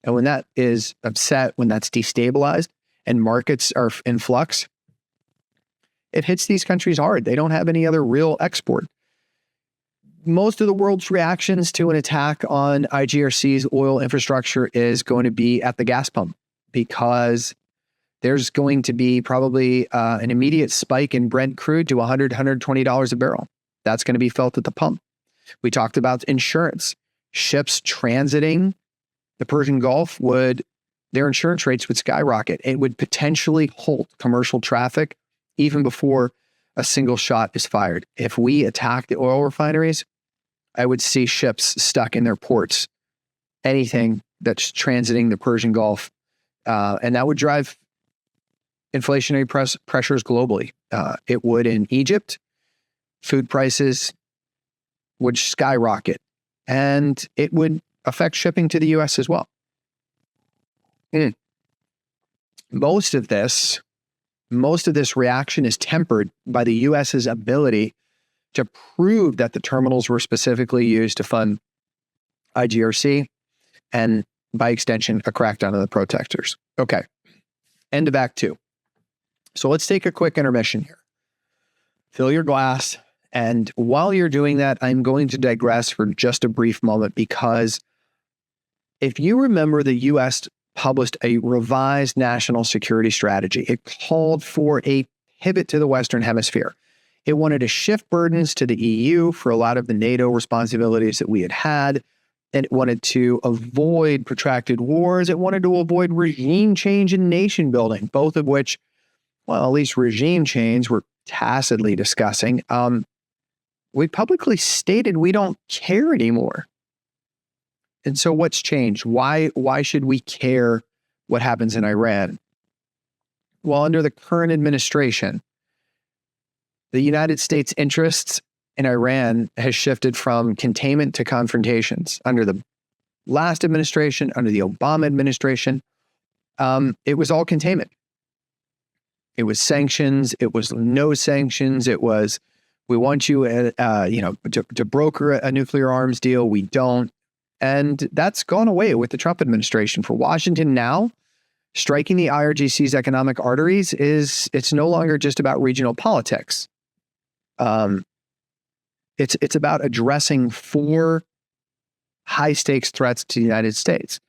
And when that is upset, when that's destabilized, and markets are in flux, it hits these countries hard. They don't have any other real export. Most of the world's reactions to an attack on IGRC's oil infrastructure is going to be at the gas pump, because there's going to be probably an immediate spike in Brent crude to $100, $120 a barrel. That's going to be felt at the pump. We talked about insurance. Ships transiting the Persian Gulf their insurance rates would skyrocket. It would potentially halt commercial traffic even before a single shot is fired. If we attack the oil refineries, I would see ships stuck in their ports, anything that's transiting the Persian Gulf. And that would drive inflationary pressures globally. It would in Egypt. Food prices would skyrocket, and it would affect shipping to the U.S. as well. Most of this reaction is tempered by the U.S.'s ability to prove that the terminals were specifically used to fund IGRC, and by extension, a crackdown on the protesters. Okay, end of Act 2. So let's take a quick intermission here. Fill your glass. And while you're doing that, I'm going to digress for just a brief moment, because if you remember, the U.S. published a revised national security strategy. It called for a pivot to the Western Hemisphere. It wanted to shift burdens to the EU for a lot of the NATO responsibilities that we had. And it wanted to avoid protracted wars. It wanted to avoid regime change and nation building, both of which, well, at least regime change we're tacitly discussing. We publicly stated we don't care anymore. And so what's changed? Why should we care what happens in Iran? Well, under the current administration, the United States' interests in Iran has shifted from containment to confrontations. Under the last administration, under the Obama administration, it was all containment. It was sanctions. It was no sanctions. It was, we want you, to broker a nuclear arms deal. We don't. And that's gone away with the Trump administration. For Washington now, striking the IRGC's economic arteries it's no longer just about regional politics. It's about addressing 4 high-stakes threats to the United States.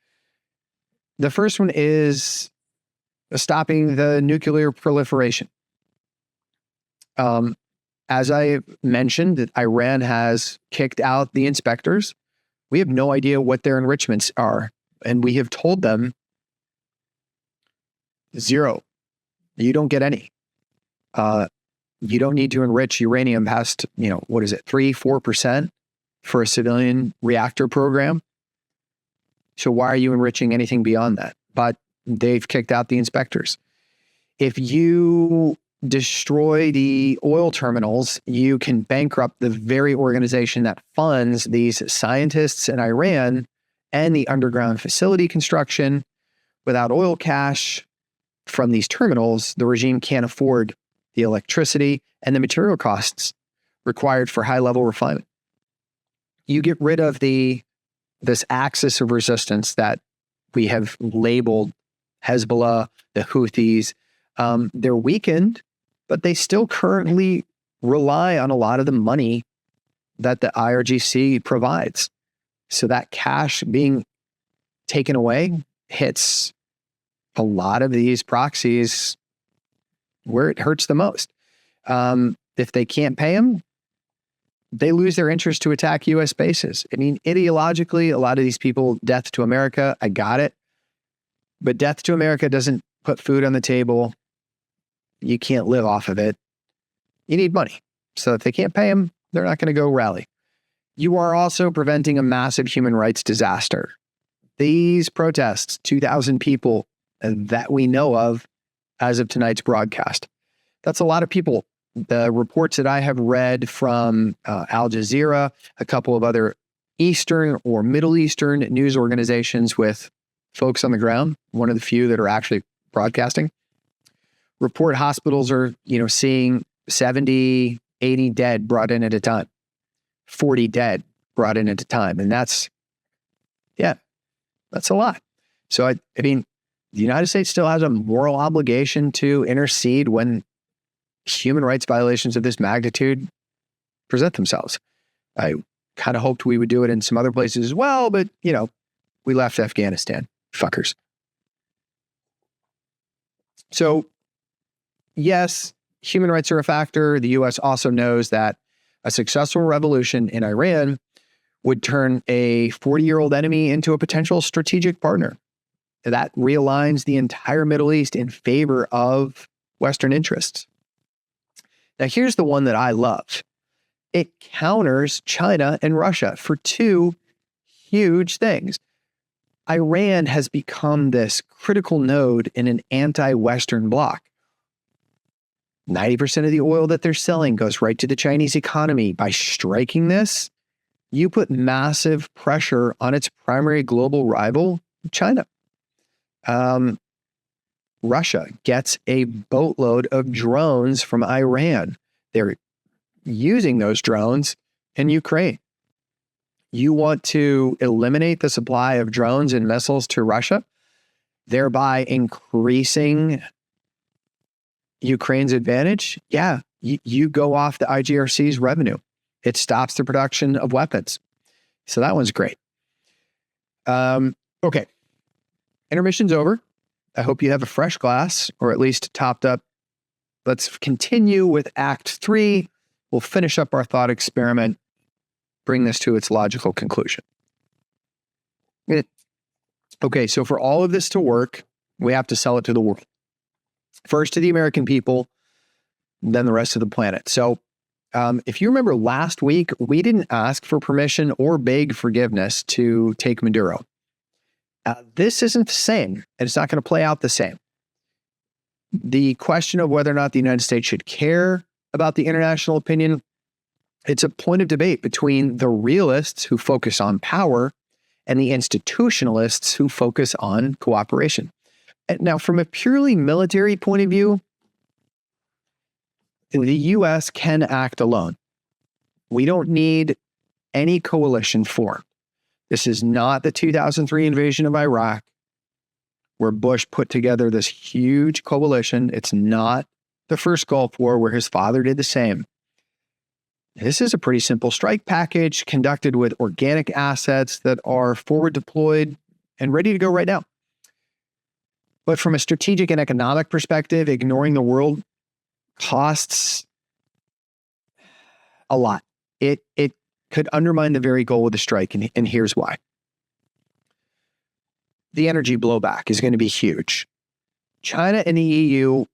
The first one is stopping the nuclear proliferation. As I mentioned, that Iran has kicked out the inspectors. We have no idea what their enrichments are. And we have told them 0. You don't get any. You don't need to enrich uranium past, 3-4% for a civilian reactor program. So why are you enriching anything beyond that? But they've kicked out the inspectors. If you destroy the oil terminals, you can bankrupt the very organization that funds these scientists in Iran and the underground facility construction. Without oil cash from these terminals, the regime can't afford the electricity and the material costs required for high-level refinement. You get rid of this axis of resistance that we have labeled Hezbollah, the Houthis. They're weakened, but they still currently rely on a lot of the money that the IRGC provides. So that cash being taken away hits a lot of these proxies where it hurts the most. If they can't pay them, they lose their interest to attack U.S. bases. I mean, ideologically, a lot of these people, death to America, I got it. But death to America doesn't put food on the table. You can't live off of it. You need money. So if they can't pay them, they're not going to go rally. You are also preventing a massive human rights disaster. These protests, 2,000 people that we know of as of tonight's broadcast. That's a lot of people. The reports that I have read from Al Jazeera, a couple of other Eastern or Middle Eastern news organizations with folks on the ground, one of the few that are actually broadcasting, report hospitals are, seeing 70, 80 dead brought in at a time, 40 dead brought in at a time. And that's a lot. So, I mean, the United States still has a moral obligation to intercede when human rights violations of this magnitude present themselves. I kind of hoped we would do it in some other places as well, but, we left Afghanistan. Fuckers. So, yes, human rights are a factor. The U.S. also knows that a successful revolution in Iran would turn a 40-year-old enemy into a potential strategic partner. That realigns the entire Middle East in favor of Western interests. Now, here's the one that I love. It counters China and Russia for two huge things. Iran has become this critical node in an anti-Western bloc. 90% of the oil that they're selling goes right to the Chinese economy. By striking this, you put massive pressure on its primary global rival, China. Russia gets a boatload of drones from Iran. They're using those drones in Ukraine. You want to eliminate the supply of drones and missiles to Russia, thereby increasing Ukraine's advantage? Yeah, you go off the IRGC's revenue. It stops the production of weapons. So that one's great. Okay. Intermission's over. I hope you have a fresh glass, or at least topped up. Let's continue with Act 3. We'll finish up our thought experiment, bring this to its logical conclusion. Okay, so for all of this to work, we have to sell it to the world. First to the American people, then the rest of the planet. So if you remember last week, we didn't ask for permission or beg forgiveness to take Maduro. This isn't the same, and it's not going to play out the same. The question of whether or not the United States should care about the international opinion, it's a point of debate between the realists who focus on power and the institutionalists who focus on cooperation. And now, from a purely military point of view, the U.S. can act alone. We don't need any coalition formed. This is not the 2003 invasion of Iraq, where Bush put together this huge coalition. It's not the first Gulf War, where his father did the same. This is a pretty simple strike package conducted with organic assets that are forward deployed and ready to go right now. But from a strategic and economic perspective, ignoring the world costs a lot. It could undermine the very goal of the strike, and here's why. The energy blowback is going to be huge. China and the EU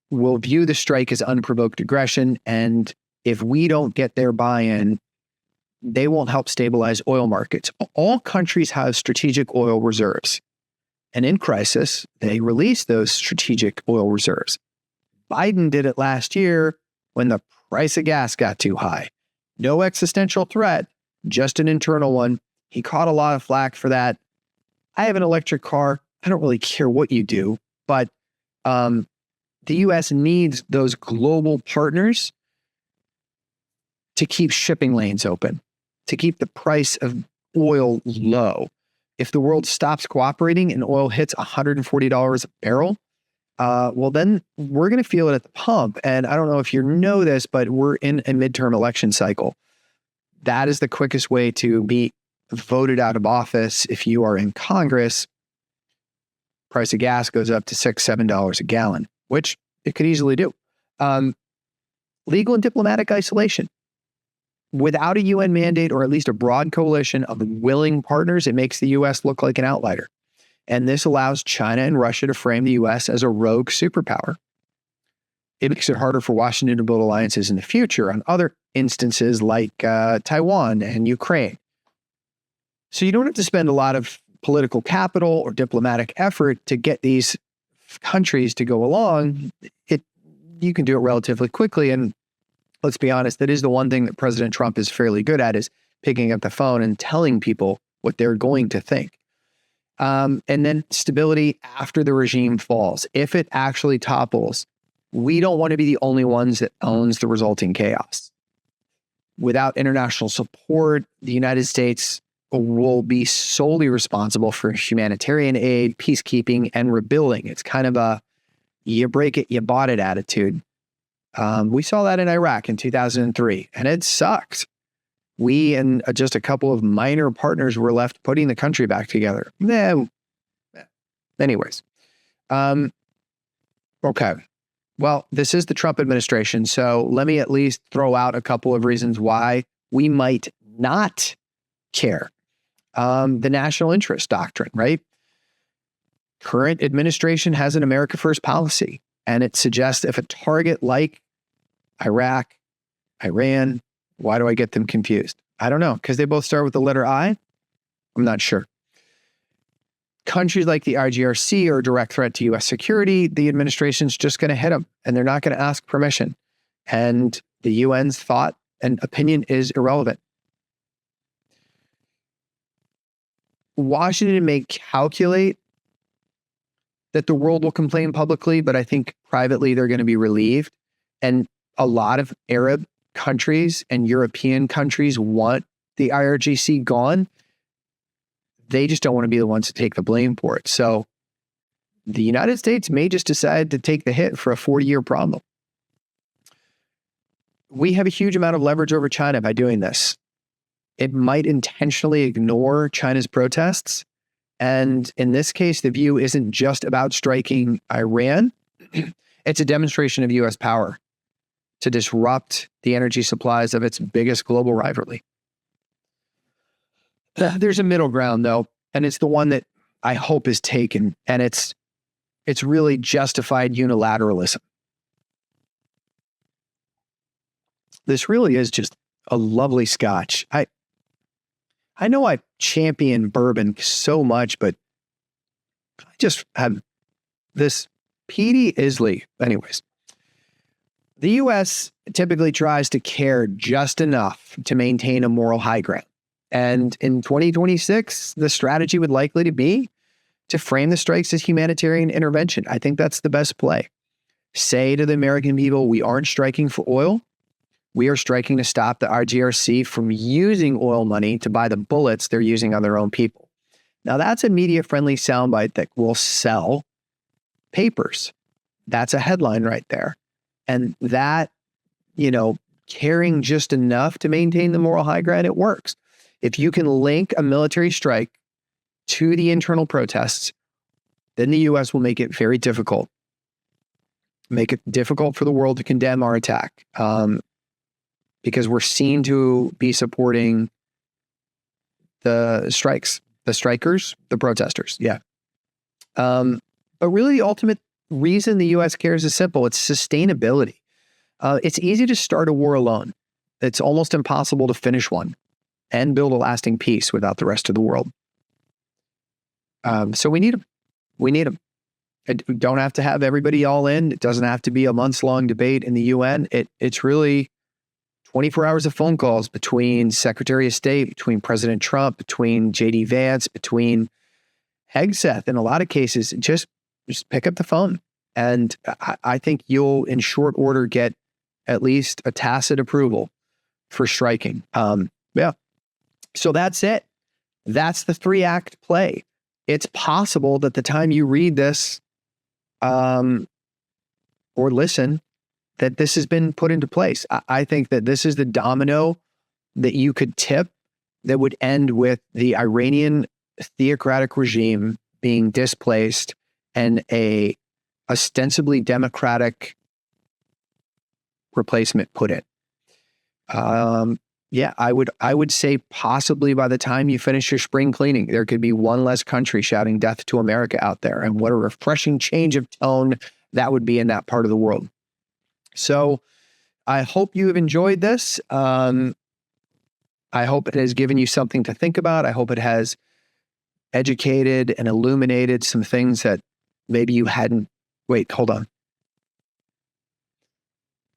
will view the strike as unprovoked aggression, and if we don't get their buy-in, they won't help stabilize oil markets. All countries have strategic oil reserves, and in crisis, they release those strategic oil reserves. Biden did it last year when the price of gas got too high. No existential threat, just an internal one. He caught a lot of flack for that. I have an electric car. I don't really care what you do, but the U.S. needs those global partners to keep shipping lanes open, to keep the price of oil low. If the world stops cooperating and oil hits $140 a barrel, well, then we're going to feel it at the pump. And I don't know if you know this, but we're in a midterm election cycle. That is the quickest way to be voted out of office. If you are in Congress, price of gas goes up to $6, $7 a gallon, which it could easily do. Legal and diplomatic isolation. Without a UN mandate, or at least a broad coalition of willing partners, it makes the U.S. look like an outsider. And this allows China and Russia to frame the U.S. as a rogue superpower. It makes it harder for Washington to build alliances in the future on other instances like Taiwan and Ukraine. So you don't have to spend a lot of political capital or diplomatic effort to get these countries to go along. You can do it relatively quickly. And let's be honest, that is the one thing that President Trump is fairly good at, is picking up the phone and telling people what they're going to think. And then stability after the regime falls. If it actually topples, we don't want to be the only ones that owns the resulting chaos. Without international support, the United States will be solely responsible for humanitarian aid, peacekeeping, and rebuilding. It's kind of a you break it, you bought it attitude. We saw that in Iraq in 2003, and it sucked. We and just a couple of minor partners were left putting the country back together. Anyways. Okay. Well, this is the Trump administration, so let me at least throw out a couple of reasons why we might not care. The national interest doctrine, right? Current administration has an America First policy, and it suggests if a target like Iraq, Iran, why do I get them confused? I don't know, because they both start with the letter I? I'm not sure. Countries like the IRGC are a direct threat to U.S. security. The administration's just going to hit them, and they're not going to ask permission. And the UN's thought and opinion is irrelevant. Washington may calculate that the world will complain publicly, but I think privately they're going to be relieved. And a lot of Arab countries and European countries want the IRGC gone. They just don't want to be the ones to take the blame for it. So the United States may just decide to take the hit for a 40-year problem. We have a huge amount of leverage over China by doing this. It might intentionally ignore China's protests. And in this case, the view isn't just about striking Iran. It's a demonstration of U.S. power to disrupt the energy supplies of its biggest global rivalry. There's a middle ground, though, and it's the one that I hope is taken, and it's really justified unilateralism. This really is just a lovely scotch. I know I champion bourbon so much, but I just have this peaty Islay. Anyways, the U.S. typically tries to care just enough to maintain a moral high ground. And in 2026, the strategy would likely to be to frame the strikes as humanitarian intervention. I think that's the best play. Say to the American people, we aren't striking for oil. We are striking to stop the IRGC from using oil money to buy the bullets they're using on their own people. Now, that's a media-friendly soundbite that will sell papers. That's a headline right there. And that, caring just enough to maintain the moral high ground, it works. If you can link a military strike to the internal protests, then the U.S. will make it very difficult. Make it difficult for the world to condemn our attack. Because we're seen to be supporting the strikes, the strikers, the protesters. Yeah. But really the ultimate reason the U.S. cares is simple. It's sustainability. It's easy to start a war alone. It's almost impossible to finish one and build a lasting peace without the rest of the world. So we need them. We need them. We don't have to have everybody all in. It doesn't have to be a months-long debate in the UN. It's really 24 hours of phone calls between Secretary of State, between President Trump, between J.D. Vance, between Hegseth. In a lot of cases, just pick up the phone. And I think you'll, in short order, get at least a tacit approval for striking. Yeah. So that's it. That's the 3-act play. It's possible that the time you read this or listen, that this has been put into place. I think that this is the domino that you could tip that would end with the Iranian theocratic regime being displaced and a ostensibly democratic replacement put in. Yeah, I would say possibly by the time you finish your spring cleaning, there could be one less country shouting death to America out there. And what a refreshing change of tone that would be in that part of the world. So I hope you have enjoyed this. I hope it has given you something to think about. I hope it has educated and illuminated some things that maybe you hadn't. Wait, hold on.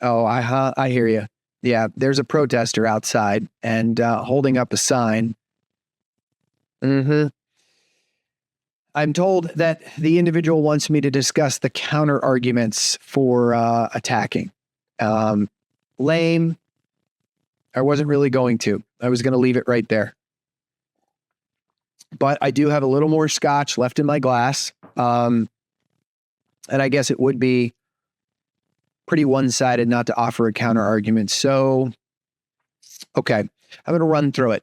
Oh, I hear you. Yeah, there's a protester outside and holding up a sign. I'm told that the individual wants me to discuss the counter arguments for attacking. Lame. I wasn't really going to. I was going to leave it right there. but I do have a little more scotch left in my glass. And I guess it would be pretty one-sided not to offer a counter argument. So, okay, I'm going to run through it.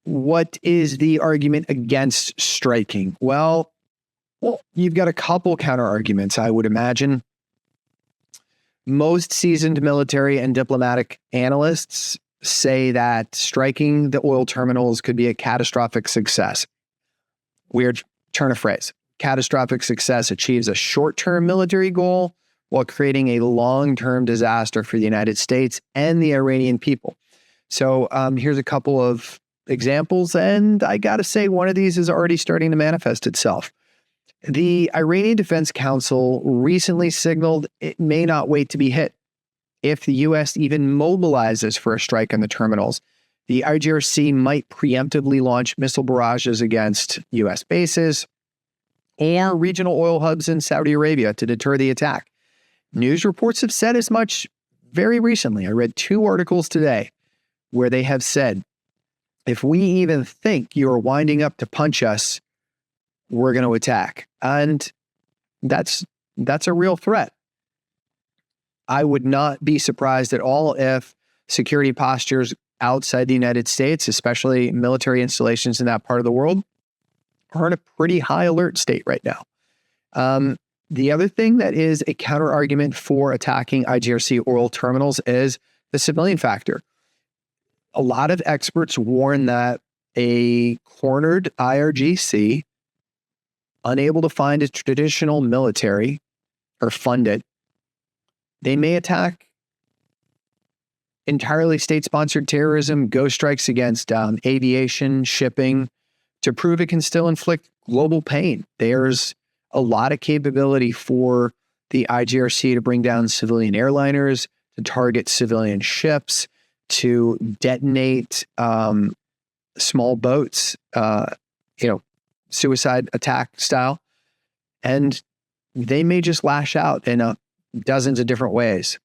What is the argument against striking? Well, you've got a couple counter arguments, I would imagine. Most seasoned military and diplomatic analysts say that striking the oil terminals could be a catastrophic success. Weird turn of phrase. Catastrophic success achieves a short-term military goal while creating a long-term disaster for the United States and the Iranian people. So here's a couple of examples, and I got to say one of these is already starting to manifest itself. The Iranian Defense Council recently signaled it may not wait to be hit. If the U.S. even mobilizes for a strike on the terminals, the IRGC might preemptively launch missile barrages against U.S. bases or regional oil hubs in Saudi Arabia to deter the attack. News reports have said as much very recently. I read 2 articles today where they have said, if we even think you're winding up to punch us, we're going to attack. And that's a real threat. I would not be surprised at all if security postures outside the United States, especially military installations in that part of the world, are in a pretty high alert state right now. The other thing that is a counter argument for attacking IGRC oil terminals is the civilian factor. A lot of experts warn that a cornered IRGC, unable to find a traditional military or fund it, they may attack entirely state-sponsored terrorism, go strikes against aviation, shipping, to prove it can still inflict global pain. There's a lot of capability for the IGRC to bring down civilian airliners, to target civilian ships, to detonate small boats, suicide attack style. And they may just lash out in dozens of different ways.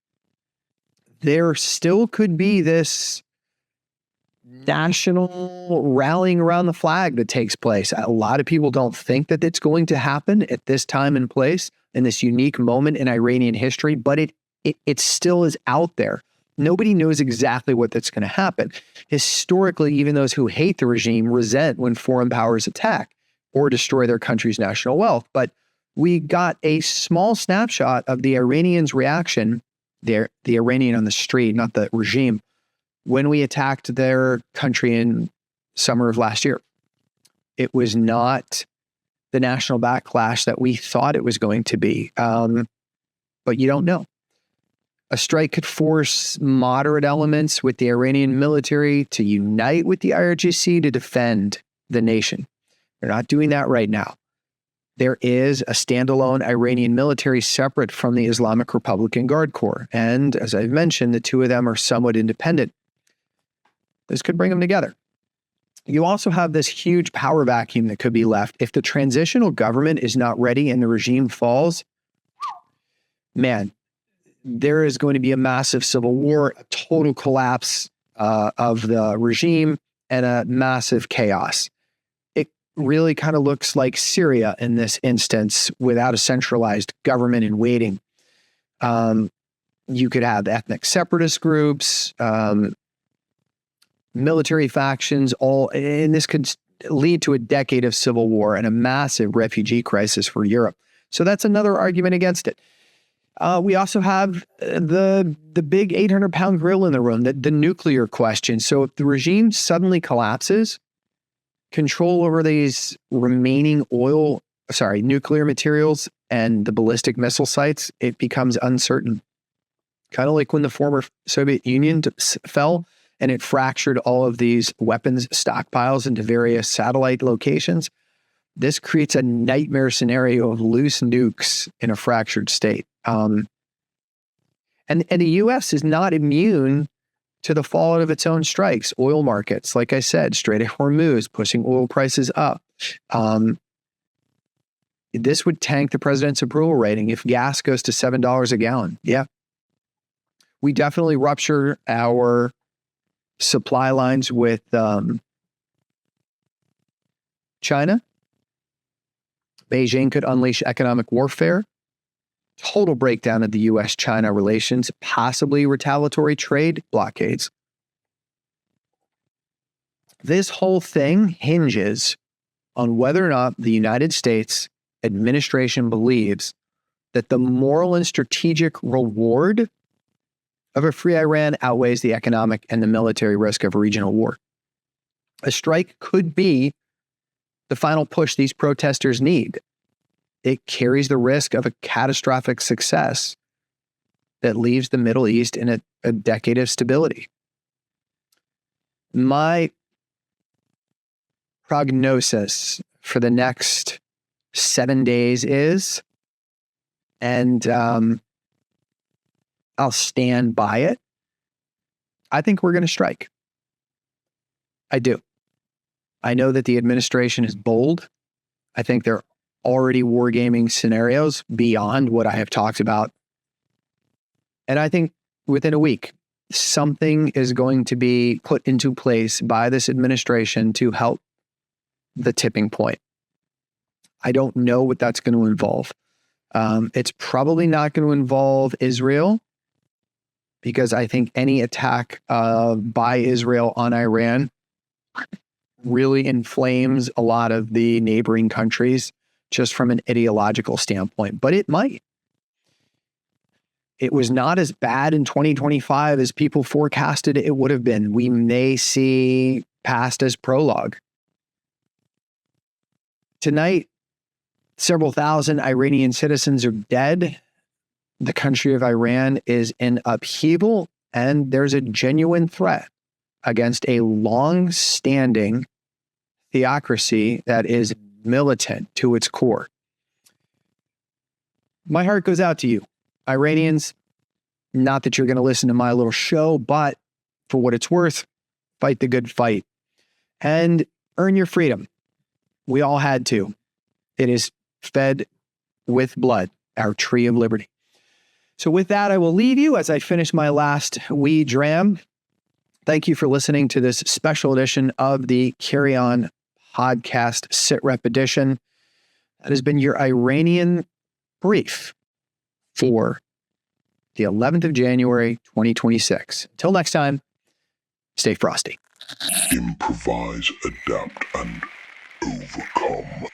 There still could be this national rallying around the flag that takes place. A lot of people don't think that it's going to happen at this time and place in this unique moment in Iranian history, but it still is out there. Nobody knows exactly what that's going to happen. Historically, even those who hate the regime resent when foreign powers attack or destroy their country's national wealth. But we got a small snapshot of the Iranians' reaction, the Iranian on the street, not the regime, when we attacked their country in summer of last year. It was not the national backlash that we thought it was going to be. But you don't know. A strike could force moderate elements with the Iranian military to unite with the IRGC to defend the nation. They're not doing that right now. There is a standalone Iranian military separate from the Islamic Revolutionary Guard Corps. And as I've mentioned, the two of them are somewhat independent. This could bring them together. You also have this huge power vacuum that could be left. If the transitional government is not ready and the regime falls, man, there is going to be a massive civil war, a total collapse of the regime, and a massive chaos. It really kind of looks like Syria in this instance without a centralized government in waiting. You could have ethnic separatist groups, military factions, and this could lead to a decade of civil war and a massive refugee crisis for Europe. So that's another argument against it. We also have the big 800-pound gorilla in the room, the nuclear question. So if the regime suddenly collapses, control over these remaining nuclear materials and the ballistic missile sites, it becomes uncertain. Kind of like when the former Soviet Union fell and it fractured all of these weapons stockpiles into various satellite locations. This creates a nightmare scenario of loose nukes in a fractured state. And the U.S. is not immune to the fallout of its own strikes. Oil markets, like I said, Strait of Hormuz, pushing oil prices up. This would tank the president's approval rating if gas goes to $7 a gallon. Yeah. We definitely rupture our supply lines with China. Beijing could unleash economic warfare, total breakdown of the U.S.-China relations, possibly retaliatory trade blockades. This whole thing hinges on whether or not the United States administration believes that the moral and strategic reward of a free Iran outweighs the economic and the military risk of a regional war. A strike could be the final push these protesters need. It carries the risk of a catastrophic success that leaves the Middle East in a decade of stability. My prognosis for the next 7 days is, and I'll stand by it, I think we're going to strike. I do. I know that the administration is bold. I think they're already wargaming scenarios beyond what I have talked about. And I think within a week, something is going to be put into place by this administration to help the tipping point. I don't know what that's going to involve. It's probably not going to involve Israel, because I think any attack by Israel on Iran really inflames a lot of the neighboring countries just from an ideological standpoint, but it might. It was not as bad in 2025 as people forecasted it would have been. We may see past as prologue. Tonight, several thousand Iranian citizens are dead. The country of Iran is in upheaval, and there's a genuine threat against a long-standing theocracy that is militant to its core. My heart goes out to you, Iranians. Not that you're going to listen to my little show, but for what it's worth, fight the good fight and earn your freedom. We all had to. It is fed with blood, our tree of liberty. So with that, I will leave you as I finish my last wee dram. Thank you for listening to this special edition of the Carry On Podcast SITREP edition. That has been your Iranian brief for the 11th of January, 2026. Until next time, stay frosty. Improvise, adapt, and overcome.